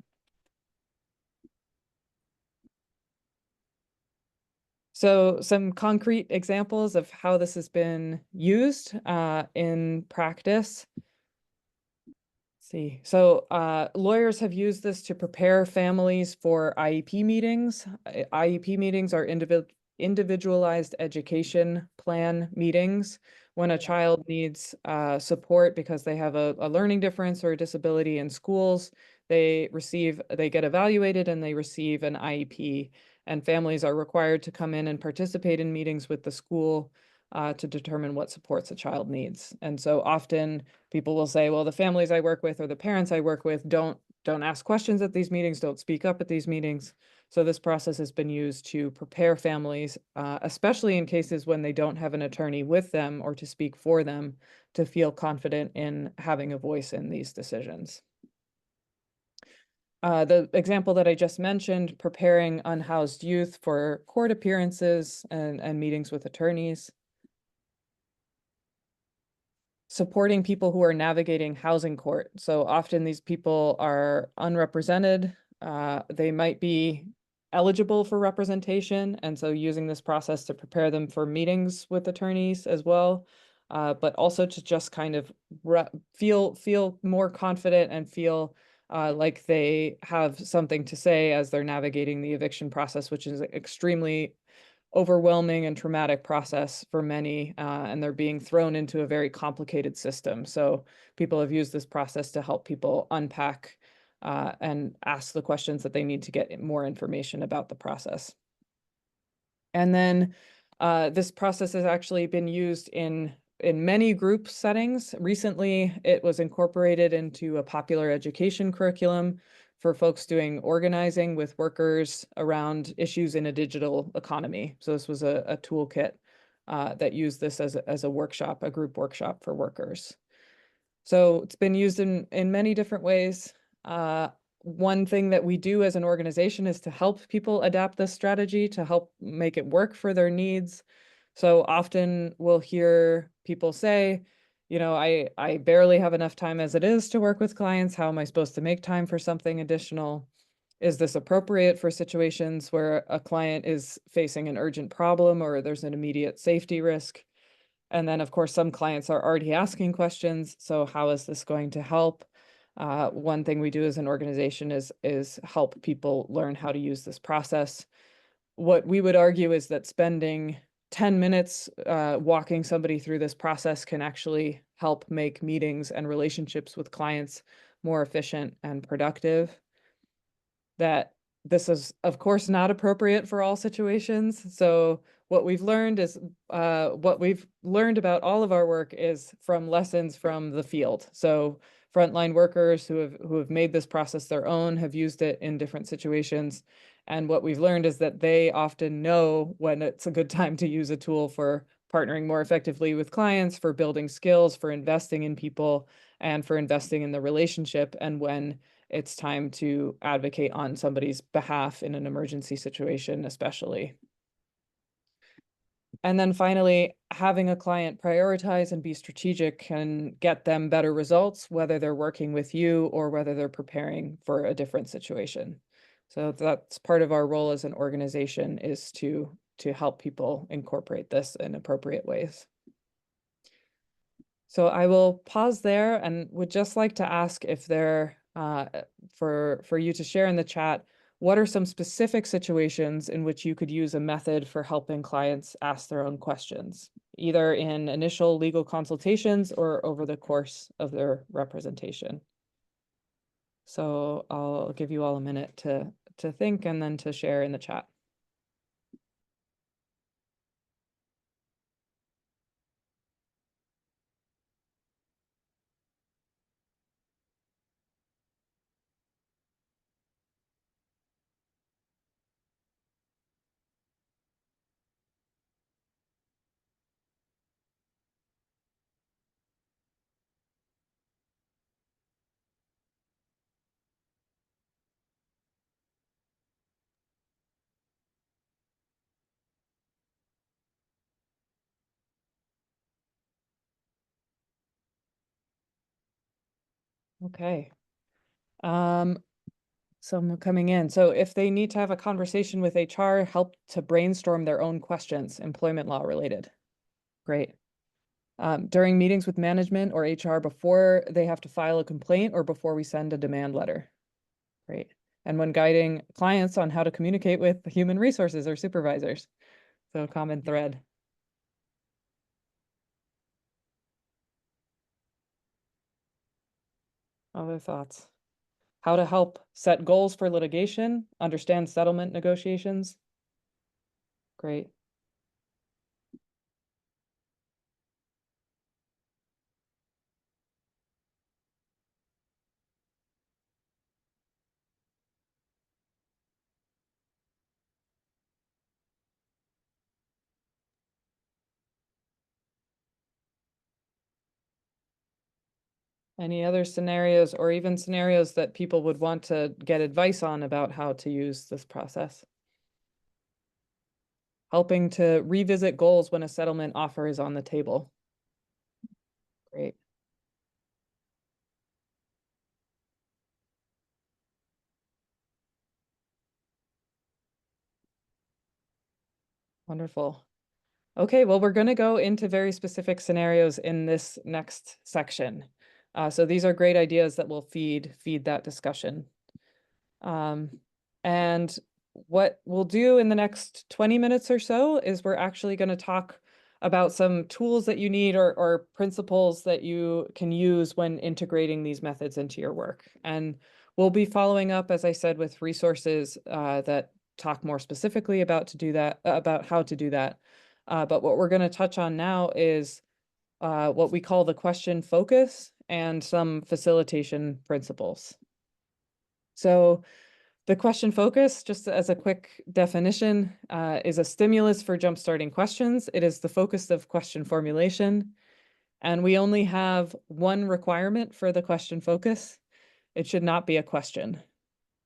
So some concrete examples of how this has been used in practice. See, so lawyers have used this to prepare families for IEP meetings. IEP meetings are individualized education plan meetings when a child needs support because they have a learning difference or a disability in schools. They get evaluated and they receive an IEP, and families are required to come in and participate in meetings with the school to determine what supports a child needs. And so often people will say, well, the families I work with or the parents I work with don't ask questions at these meetings, don't speak up at these meetings. So this process has been used to prepare families, especially in cases when they don't have an attorney with them or to speak for them, to feel confident in having a voice in these decisions. The example that I just mentioned, preparing unhoused youth for court appearances and meetings with attorneys. Supporting people who are navigating housing court. So often these people are unrepresented. They might be eligible for representation, and so using this process to prepare them for meetings with attorneys as well, but also to just kind of feel more confident and feel like they have something to say as they're navigating the eviction process, which is extremely overwhelming and traumatic process for many, and they're being thrown into a very complicated system. So people have used this process to help people unpack and ask the questions that they need to get more information about the process. And then this process has actually been used in many group settings. Recently, it was incorporated into a popular education curriculum for folks doing organizing with workers around issues in a digital economy. So this was a toolkit that used this as a workshop, a group workshop for workers. So it's been used in many different ways. One thing that we do as an organization is to help people adapt this strategy to help make it work for their needs. So often we'll hear people say, you know, I barely have enough time as it is to work with clients. How am I supposed to make time for something additional? Is this appropriate for situations where a client is facing an urgent problem or there's an immediate safety risk? And then, of course, some clients are already asking questions. So how is this going to help? One thing we do as an organization is help people learn how to use this process. What we would argue is that spending 10 minutes walking somebody through this process can actually help make meetings and relationships with clients more efficient and productive. That this is, of course, not appropriate for all situations. So what we've learned is what we've learned about all of our work is from lessons from the field. So frontline workers who have made this process their own have used it in different situations. And what we've learned is that they often know when it's a good time to use a tool for partnering more effectively with clients, for building skills, for investing in people, and for investing in the relationship, and when it's time to advocate on somebody's behalf in an emergency situation, especially. And then finally, having a client prioritize and be strategic can get them better results, whether they're working with you or whether they're preparing for a different situation. So that's part of our role as an organization, is to help people incorporate this in appropriate ways. So I will pause there and would just like to ask if there, for you to share in the chat, what are some specific situations in which you could use a method for helping clients ask their own questions, either in initial legal consultations or over the course of their representation? So I'll give you all a minute to think and then to share in the chat. Okay. Some coming in. So if they need to have a conversation with HR, help to brainstorm their own questions, employment law related. Great. During meetings with management or HR before they have to file a complaint or before we send a demand letter. Great. And when guiding clients on how to communicate with human resources or supervisors. So common thread. Other thoughts? How to help set goals for litigation, understand settlement negotiations. Great. Any other scenarios or even scenarios that people would want to get advice on about how to use this process? Helping to revisit goals when a settlement offer is on the table. Great. Wonderful. Okay, well, we're going to go into very specific scenarios in this next section. So these are great ideas that will feed that discussion. And what we'll do in the next 20 minutes or so is we're actually going to talk about some tools that you need or principles that you can use when integrating these methods into your work. And we'll be following up, as I said, with resources that talk more specifically about how to do that. But what we're going to touch on now is what we call the question focus and some facilitation principles. So the question focus, just as a quick definition, is a stimulus for jumpstarting questions. It is the focus of question formulation. And we only have one requirement for the question focus. It should not be a question.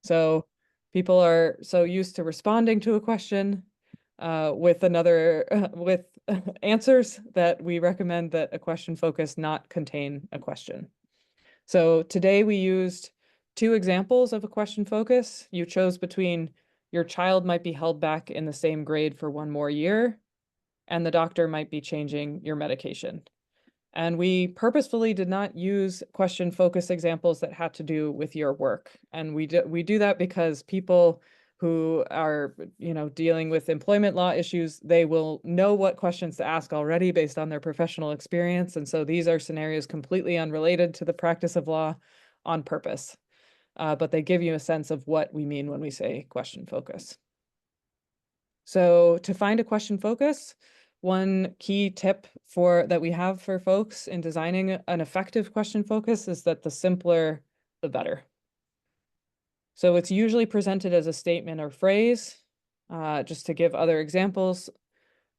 So people are so used to responding to a question with answers that we recommend that a question focus not contain a question. So today we used 2 examples of a question focus. You chose between your child might be held back in the same grade for 1 more year, and the doctor might be changing your medication. And we purposefully did not use question focus examples that had to do with your work. And we do that because people who are, dealing with employment law issues, they will know what questions to ask already based on their professional experience. And so these are scenarios completely unrelated to the practice of law on purpose. But they give you a sense of what we mean when we say question focus. So to find a question focus, one key tip that we have for folks in designing an effective question focus is that the simpler, the better. So it's usually presented as a statement or phrase. Just to give other examples,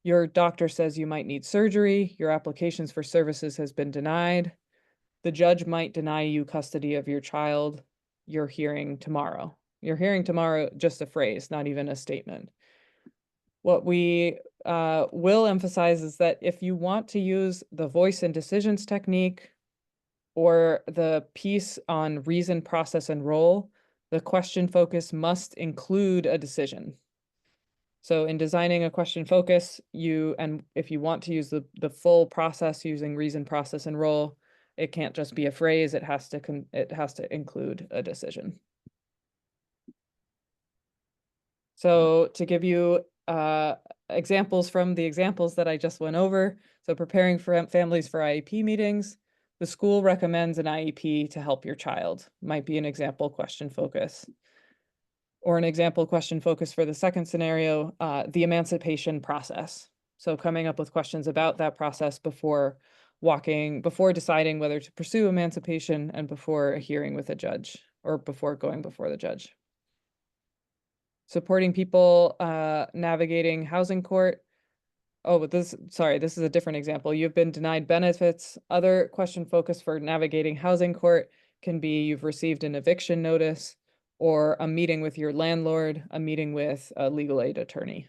your doctor says you might need surgery. Your applications for services has been denied. The judge might deny you custody of your child. You're hearing tomorrow. You're hearing tomorrow, just a phrase, not even a statement. What we will emphasize is that if you want to use the voice and decisions technique or the piece on reason, process, and role, the question focus must include a decision. So in designing a question focus, if you want to use the full process using reason, process, and role, it can't just be a phrase, it has to include a decision. So to give you examples from the examples that I just went over, so preparing for families for IEP meetings, the school recommends an IEP to help your child, might be an example question focus. Or an example question focus for the second scenario, the emancipation process. So coming up with questions about that process before deciding whether to pursue emancipation and before a hearing with a judge or before going before the judge. Supporting people navigating housing court. Oh, but this is a different example. You've been denied benefits. Other question focus for navigating housing court can be you've received an eviction notice or a meeting with your landlord, a meeting with a legal aid attorney.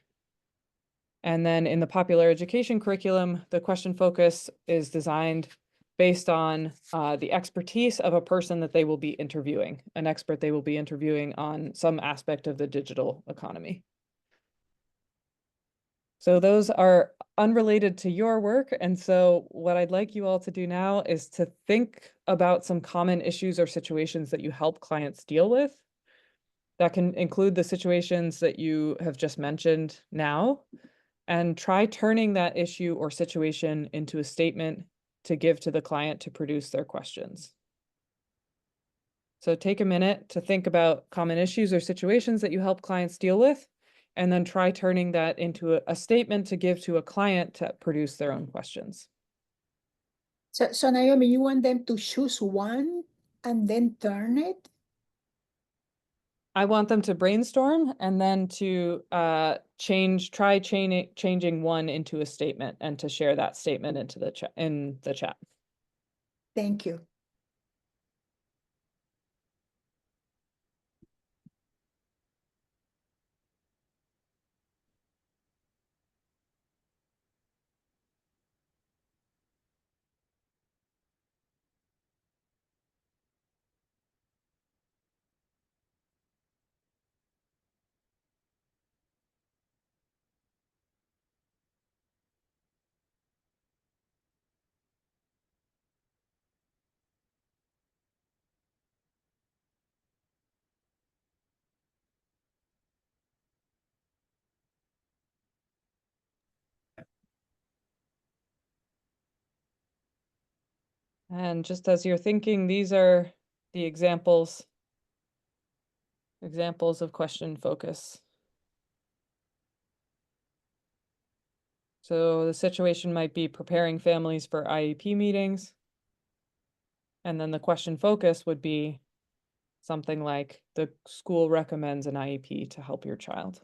And then in the popular education curriculum, the question focus is designed based on the expertise of a person that they will be interviewing, an expert they will be interviewing on some aspect of the digital economy. So those are unrelated to your work. And so what I'd like you all to do now is to think about some common issues or situations that you help clients deal with. That can include the situations that you have just mentioned now, and try turning that issue or situation into a statement to give to the client to produce their questions. So take a minute to think about common issues or situations that you help clients deal with, and then try turning that into a statement to give to a client to produce their own questions. So Naomi, you want them to choose one and then turn it? I want them to brainstorm and then to try changing one into a statement and to share that statement into the chat. Thank you. And just as you're thinking, these are the examples of question focus. So the situation might be preparing families for IEP meetings. And then the question focus would be something like the school recommends an IEP to help your child.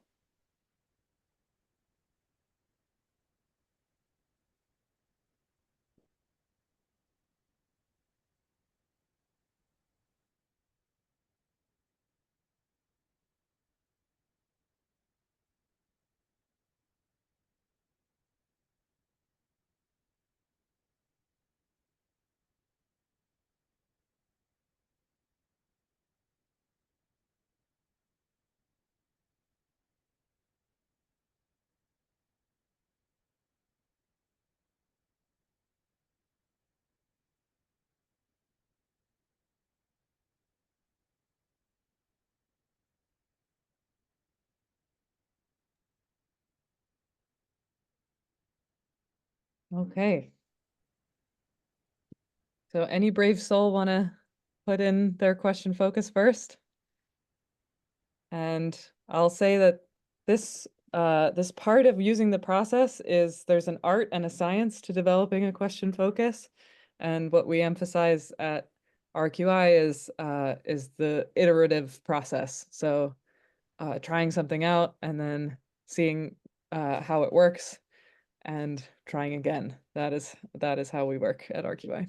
Okay. So any brave soul want to put in their question focus first? And I'll say that this part of using the process is there's an art and a science to developing a question focus. And what we emphasize at RQI is the iterative process. So trying something out and then seeing how it works and trying again. That is how we work at RQI.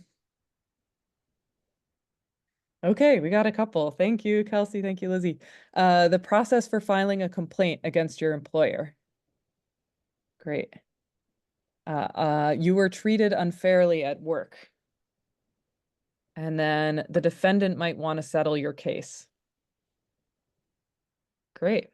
Okay, we got a couple. Thank you, Kelsey. Thank you, Lizzie. The process for filing a complaint against your employer. Great. You were treated unfairly at work. And then the defendant might want to settle your case. Great.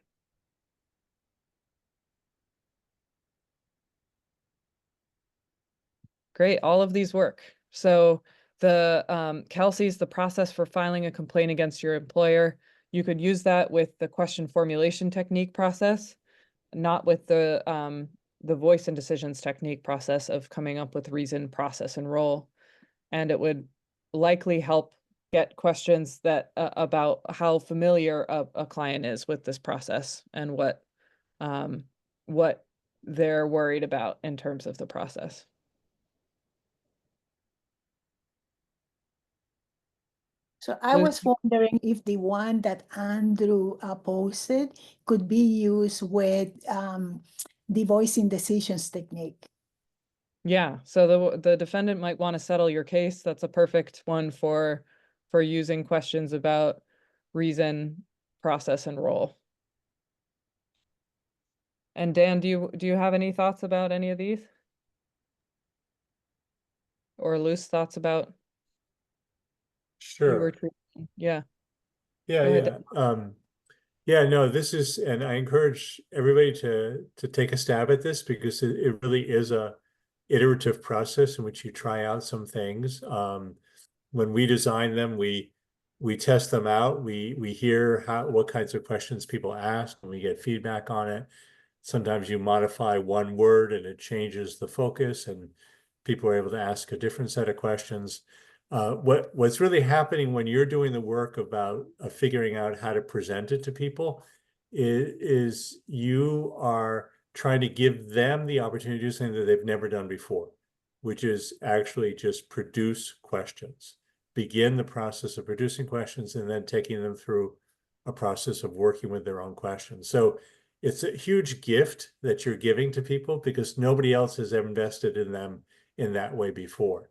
Great, all of these work. So the Kelsey's the process for filing a complaint against your employer. You could use that with the question formulation technique process, not with the voice and decisions technique process of coming up with reason, process, and role. And it would likely help get questions that about how familiar a client is with this process and what they're worried about in terms of the process. So I was wondering if the one that Andrew posted could be used with the voicing decisions technique. Yeah, so the defendant might want to settle your case. That's a perfect one for using questions about reason, process, and role. And Dan, do you have any thoughts about any of these? or loose thoughts about you were Sure. treating? Yeah, Yeah, go ahead. yeah. Yeah, no, this is, and I encourage everybody to take a stab at this because it really is a iterative process in which you try out some things. When we design them, we test them out. We hear what kinds of questions people ask, and we get feedback on it. Sometimes you modify one word and it changes the focus, and people are able to ask a different set of questions. What's really happening when you're doing the work about figuring out how to present it to people is you are trying to give them the opportunity to do something that they've never done before, which is actually just produce questions, begin the process of producing questions, and then taking them through a process of working with their own questions. So it's a huge gift that you're giving to people because nobody else has ever invested in them in that way before.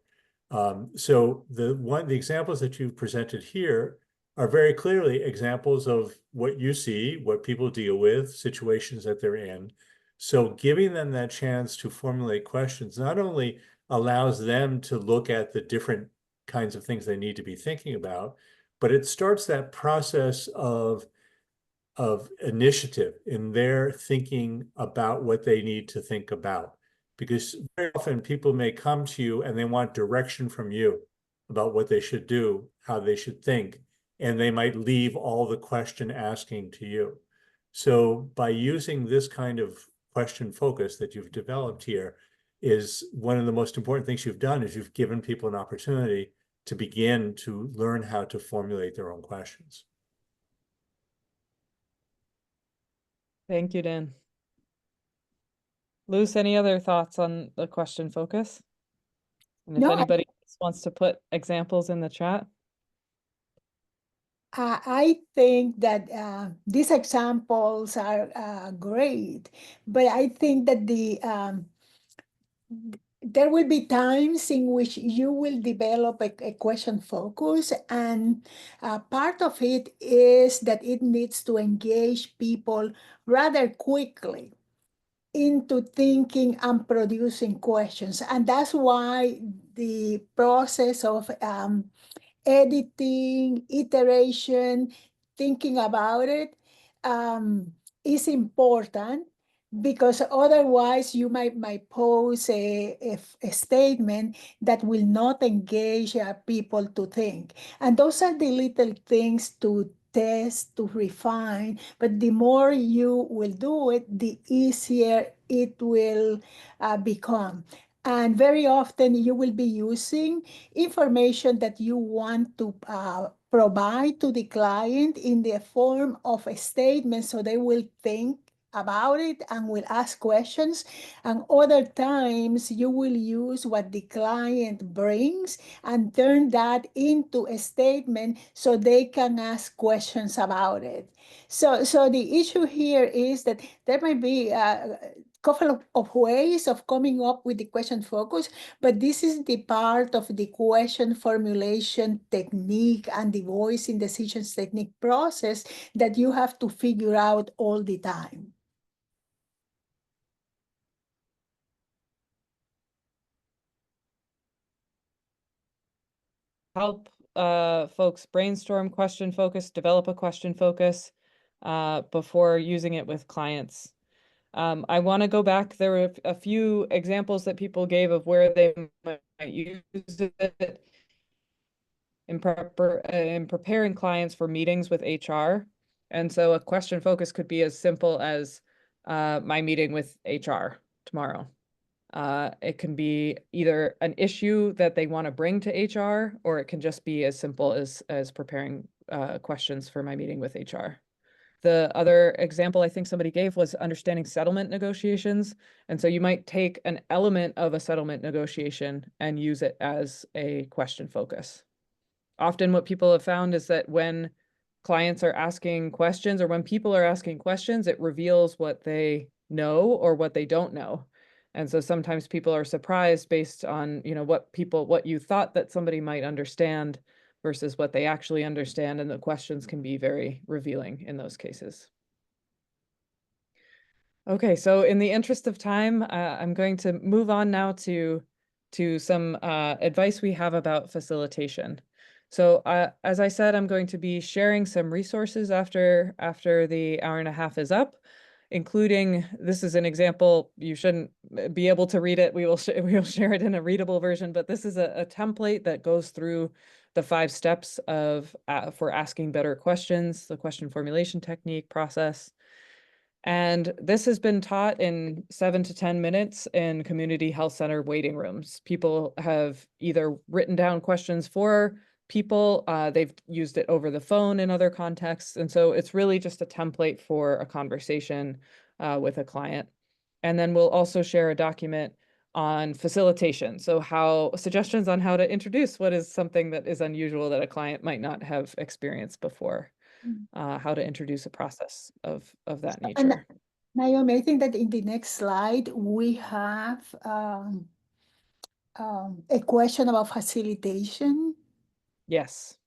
So the examples that you've presented here are very clearly examples of what you see, what people deal with, situations that they're in. So giving them that chance to formulate questions not only allows them to look at the different kinds of things they need to be thinking about, but it starts that process of initiative in their thinking about what they need to think about. Because very often people may come to you and they want direction from you about what they should do, how they should think, and they might leave all the question asking to you. So by using this kind of question focus that you've developed here is one of the most important things you've done is you've given people an opportunity to begin to learn how to formulate their own questions. Thank you, Dan. Luz, any other thoughts on the question focus? And if No, anybody else wants to put examples in the chat. I think that these examples are great, but I think that there will be times in which you will develop a question focus, and part of it is that it needs to engage people rather quickly into thinking and producing questions. And that's why the process of editing, iteration, thinking about it is important, because otherwise you might pose a statement that will not engage people to think. And those are the little things to test, to refine, but the more you will do it, the easier it will become. And very often you will be using information that you want to provide to the client in the form of a statement, so they will think about it and will ask questions. And other times you will use what the client brings and turn that into a statement so they can ask questions about it. So the issue here is that there might be couple of ways of coming up with the question focus, but this is the part of the question formulation technique and the voicing decisions technique process that you have to figure out all the time. Help folks brainstorm question focus, develop a question focus before using it with clients. I want to go back. There were a few examples that people gave of where they might use it in preparing clients for meetings with HR. And so a question focus could be as simple as my meeting with HR tomorrow. It can be either an issue that they want to bring to HR, or it can just be as simple as preparing questions for my meeting with HR. The other example I think somebody gave was understanding settlement negotiations. And so you might take an element of a settlement negotiation and use it as a question focus. Often what people have found is that when clients are asking questions, or when people are asking questions, it reveals what they know or what they don't know. And so sometimes people are surprised based on, what you thought that somebody might understand versus what they actually understand. And the questions can be very revealing in those cases. Okay, so in the interest of time, I'm going to move on now to to some advice we have about facilitation. So as I said, I'm going to be sharing some resources after the hour and a half is up, including, this is an example, you shouldn't be able to read it. We will share it in a readable version, but this is a template that goes through the 5 steps of for asking better questions, the question formulation technique process. And this has been taught in 7 to 10 minutes in community health center waiting rooms. People have either written down questions for people, they've used it over the phone in other contexts. And so it's really just a template for a conversation with a client. And then we'll also share a document on facilitation. So suggestions on how to introduce what is something that is unusual that a client might not have experienced before. How to introduce a process of that And nature. Naomi, I think that in the next slide, we have a question about facilitation. Yes.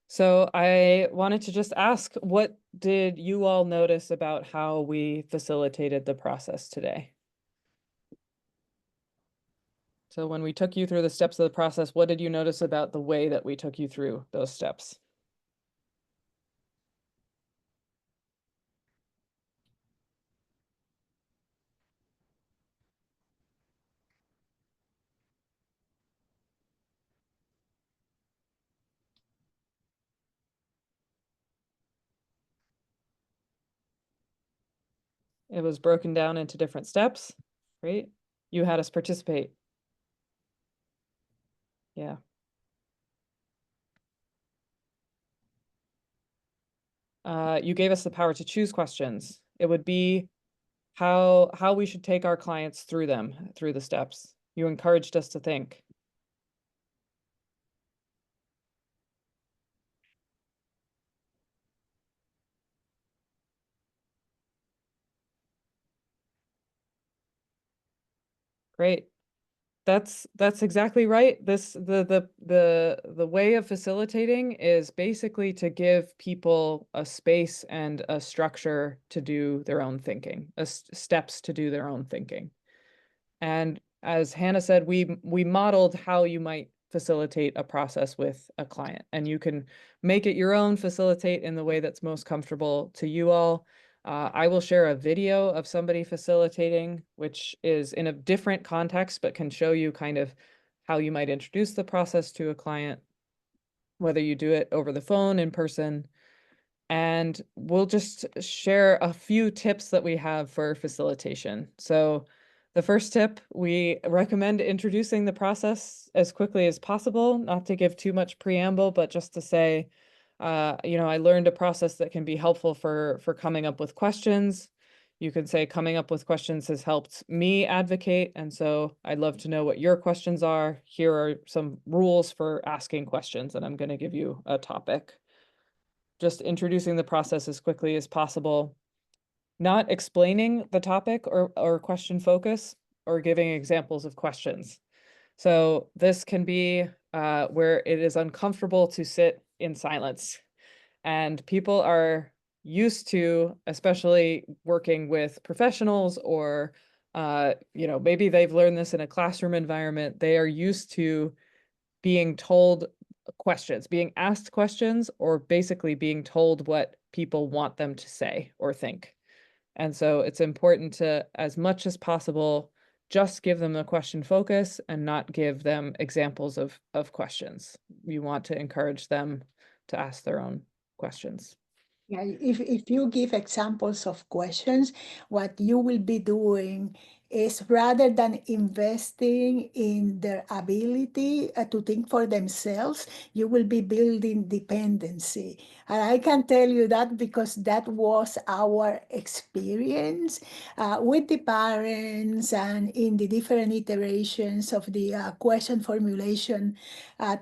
So I wanted to just ask, what did you all notice about how we facilitated the process today? So when we took you through the steps of the process, what did you notice about the way that we took you through those steps? It was broken down into different steps, right? You had us participate. Yeah. You gave us the power to choose questions. It would be how we should take our clients through the steps. You encouraged us to think. Great. That's exactly right. The way of facilitating is basically to give people a space and a structure to do their own thinking, steps to do their own thinking. And as Hannah said, we modeled how you might facilitate a process with a client, and you can make it your own, facilitate in the way that's most comfortable to you all. I will share a video of somebody facilitating, which is in a different context, but can show you kind of how you might introduce the process to a client, whether you do it over the phone, in person. And we'll just share a few tips that we have for facilitation. So the first tip, we recommend introducing the process as quickly as possible, not to give too much preamble, but just to say, I learned a process that can be helpful for coming up with questions. You can say coming up with questions has helped me advocate, and so I'd love to know what your questions are. Here are some rules for asking questions, and I'm going to give you a topic. Just introducing the process as quickly as possible, not explaining the topic or question focus, or giving examples of questions. So this can be where it is uncomfortable to sit in silence. And people are used to, especially working with professionals or, maybe they've learned this in a classroom environment, they are used to being told questions, being asked questions, or basically being told what people want them to say or think. And so it's important to, as much as possible, just give them the question focus and not give them examples of questions. You want to encourage them to ask their own questions. Yeah, if you give examples of questions, what you will be doing is, rather than investing in their ability to think for themselves, you will be building dependency. And I can tell you that because that was our experience with the parents and in the different iterations of the question formulation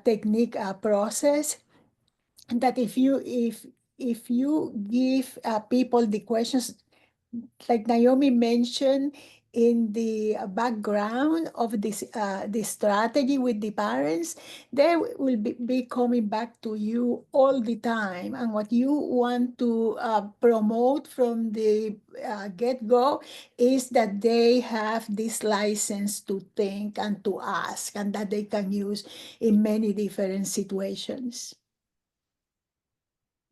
technique process. That if you give people the questions, like Naomi mentioned, in the background of this strategy with the parents, they will be coming back to you all the time. And what you want to promote from the get-go is that they have this license to think and to ask, and that they can use in many different situations.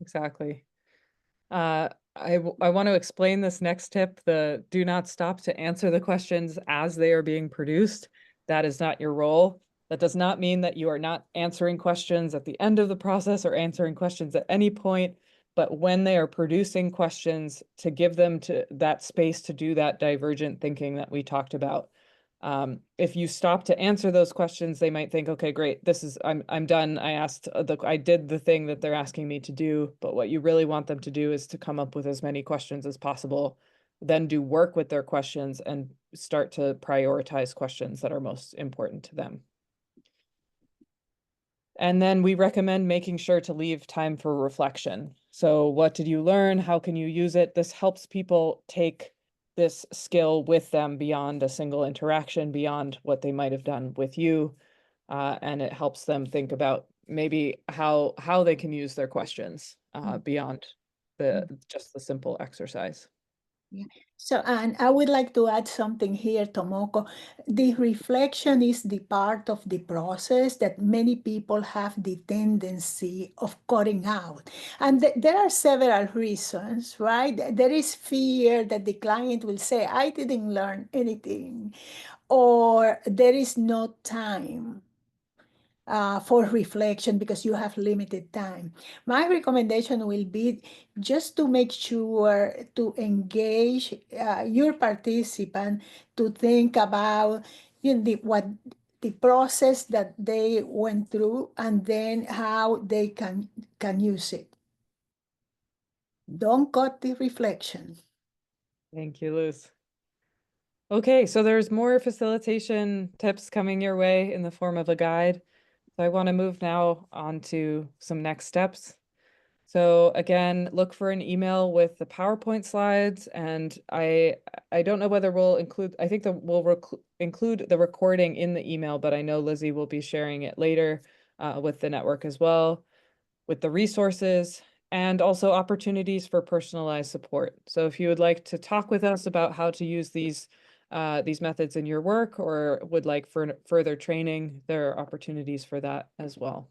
Exactly. I want to explain this next tip, the do not stop to answer the questions as they are being produced. That is not your role. That does not mean that you are not answering questions at the end of the process or answering questions at any point, but when they are producing questions, to give them to that space to do that divergent thinking that we talked about. If you stop to answer those questions, they might think, okay, great, I'm done. I did the thing that they're asking me to do. But what you really want them to do is to come up with as many questions as possible, then do work with their questions and start to prioritize questions that are most important to them. And then we recommend making sure to leave time for reflection. So what did you learn? How can you use it? This helps people take this skill with them beyond a single interaction, beyond what they might have done with you. And it helps them think about maybe how they can use their questions beyond just the simple exercise. Yeah. So, and I would like to add something here, Tomoko. The reflection is the part of the process that many people have the tendency of cutting out. And there are several reasons, right? There is fear that the client will say, I didn't learn anything, or there is no time for reflection because you have limited time. My recommendation will be just to make sure to engage your participant to think about what the process that they went through and then how they can use it. Don't cut the reflection. Thank you, Luz. Okay, so there's more facilitation tips coming your way in the form of a guide. So I want to move now on to some next steps. So again, look for an email with the PowerPoint slides, and I don't know whether we'll include, I think that we'll include the recording in the email, but I know Lizzie will be sharing it later with the network as well, with the resources and also opportunities for personalized support. So if you would like to talk with us about how to use these methods in your work or would like further training, there are opportunities for that as well.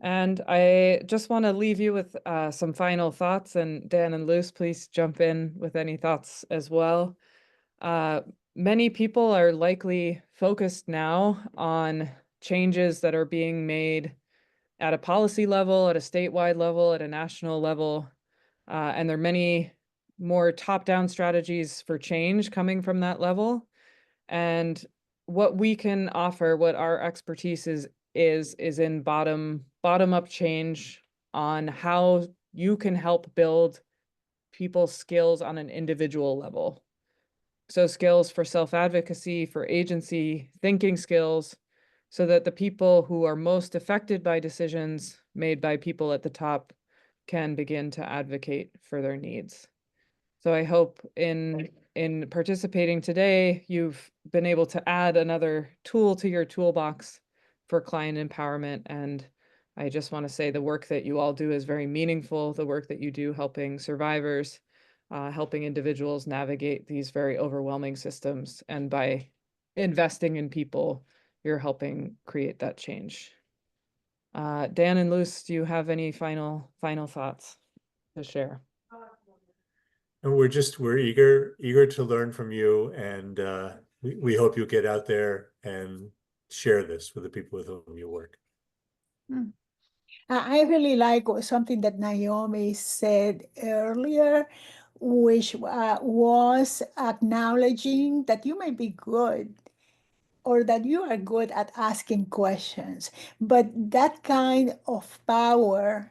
And I just want to leave you with some final thoughts, and Dan and Luz, please jump in with any thoughts as well. Many people are likely focused now on changes that are being made at a policy level, at a statewide level, at a national level, and there are many more top-down strategies for change coming from that level. And what we can offer, what our expertise is in bottom-up change on how you can help build people's skills on an individual level. So skills for self-advocacy, for agency, thinking skills, so that the people who are most affected by decisions made by people at the top can begin to advocate for their needs. So I hope in participating today, you've been able to add another tool to your toolbox for client empowerment. And I just want to say the work that you all do is very meaningful, the work that you do helping survivors, helping individuals navigate these very overwhelming systems. And by investing in people, you're helping create that change. Dan and Luz, do you have any final thoughts to share? And we're eager to learn from you, and we hope you get out there and share this with the people with whom you work. I really like something that Naomi said earlier, which was acknowledging that you may be good or that you are good at asking questions, but that kind of power,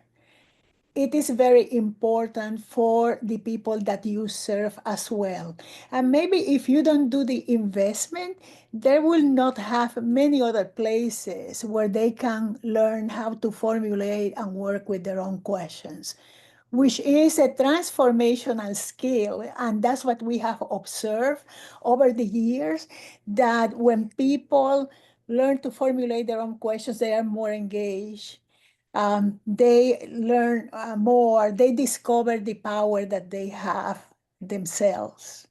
it is very important for the people that you serve as well. And maybe if you don't do the investment, they will not have many other places where they can learn how to formulate and work with their own questions. which is a transformational skill. And that's what we have observed over the years, that when people learn to formulate their own questions, they are more engaged. They learn more, they discover the power that they have themselves.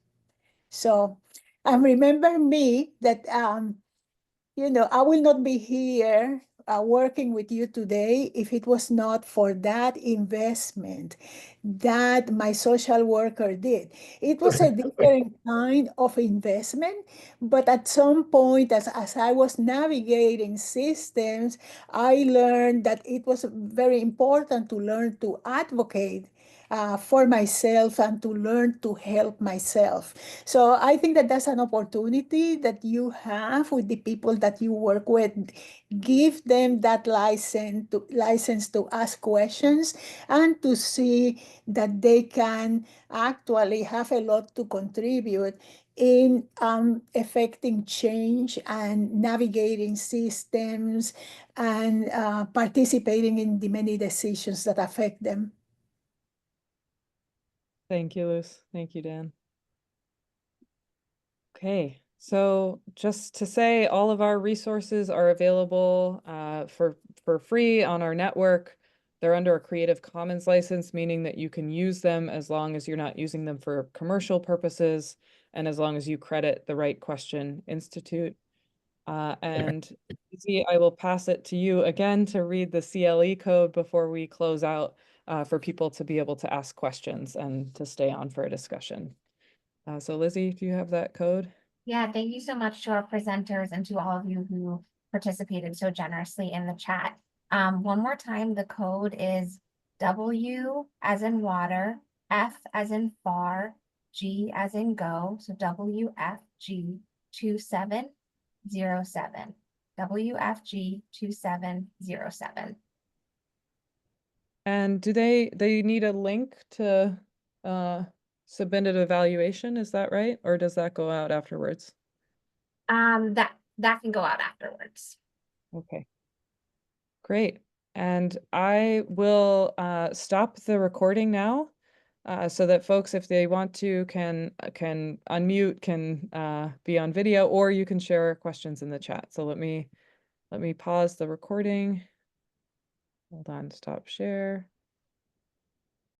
So, remember me that I will not be here working with you today if it was not for that investment that my social worker did. It was a different kind of investment, but at some point, as I was navigating systems, I learned that it was very important to learn to advocate for myself and to learn to help myself. So I think that that's an opportunity that you have with the people that you work with. Give them that license to ask questions and to see that they can actually have a lot to contribute in affecting change and navigating systems and participating in the many decisions that affect them. Thank you, Luz. Thank you, Dan. Okay, so just to say, all of our resources are available for free on our network. They're under a Creative Commons license, meaning that you can use them as long as you're not using them for commercial purposes and as long as you credit the Right Question Institute. And Izzy, I will pass it to you again to read the CLE code before we close out for people to be able to ask questions and to stay on for a discussion. So Lizzie, do you have that code? Yeah, thank you so much to our presenters and to all of you who participated so generously in the chat. One more time, the code is W as in water, F as in far, G as in go. So WFG 2707. WFG 2707. And do they need a link to submit an evaluation? Is that right? Or does that go out afterwards? That can go out afterwards. Okay. Great. And I will stop the recording now so that folks, if they want to, can unmute, can be on video, or you can share questions in the chat. So let me pause the recording. Hold on, stop share.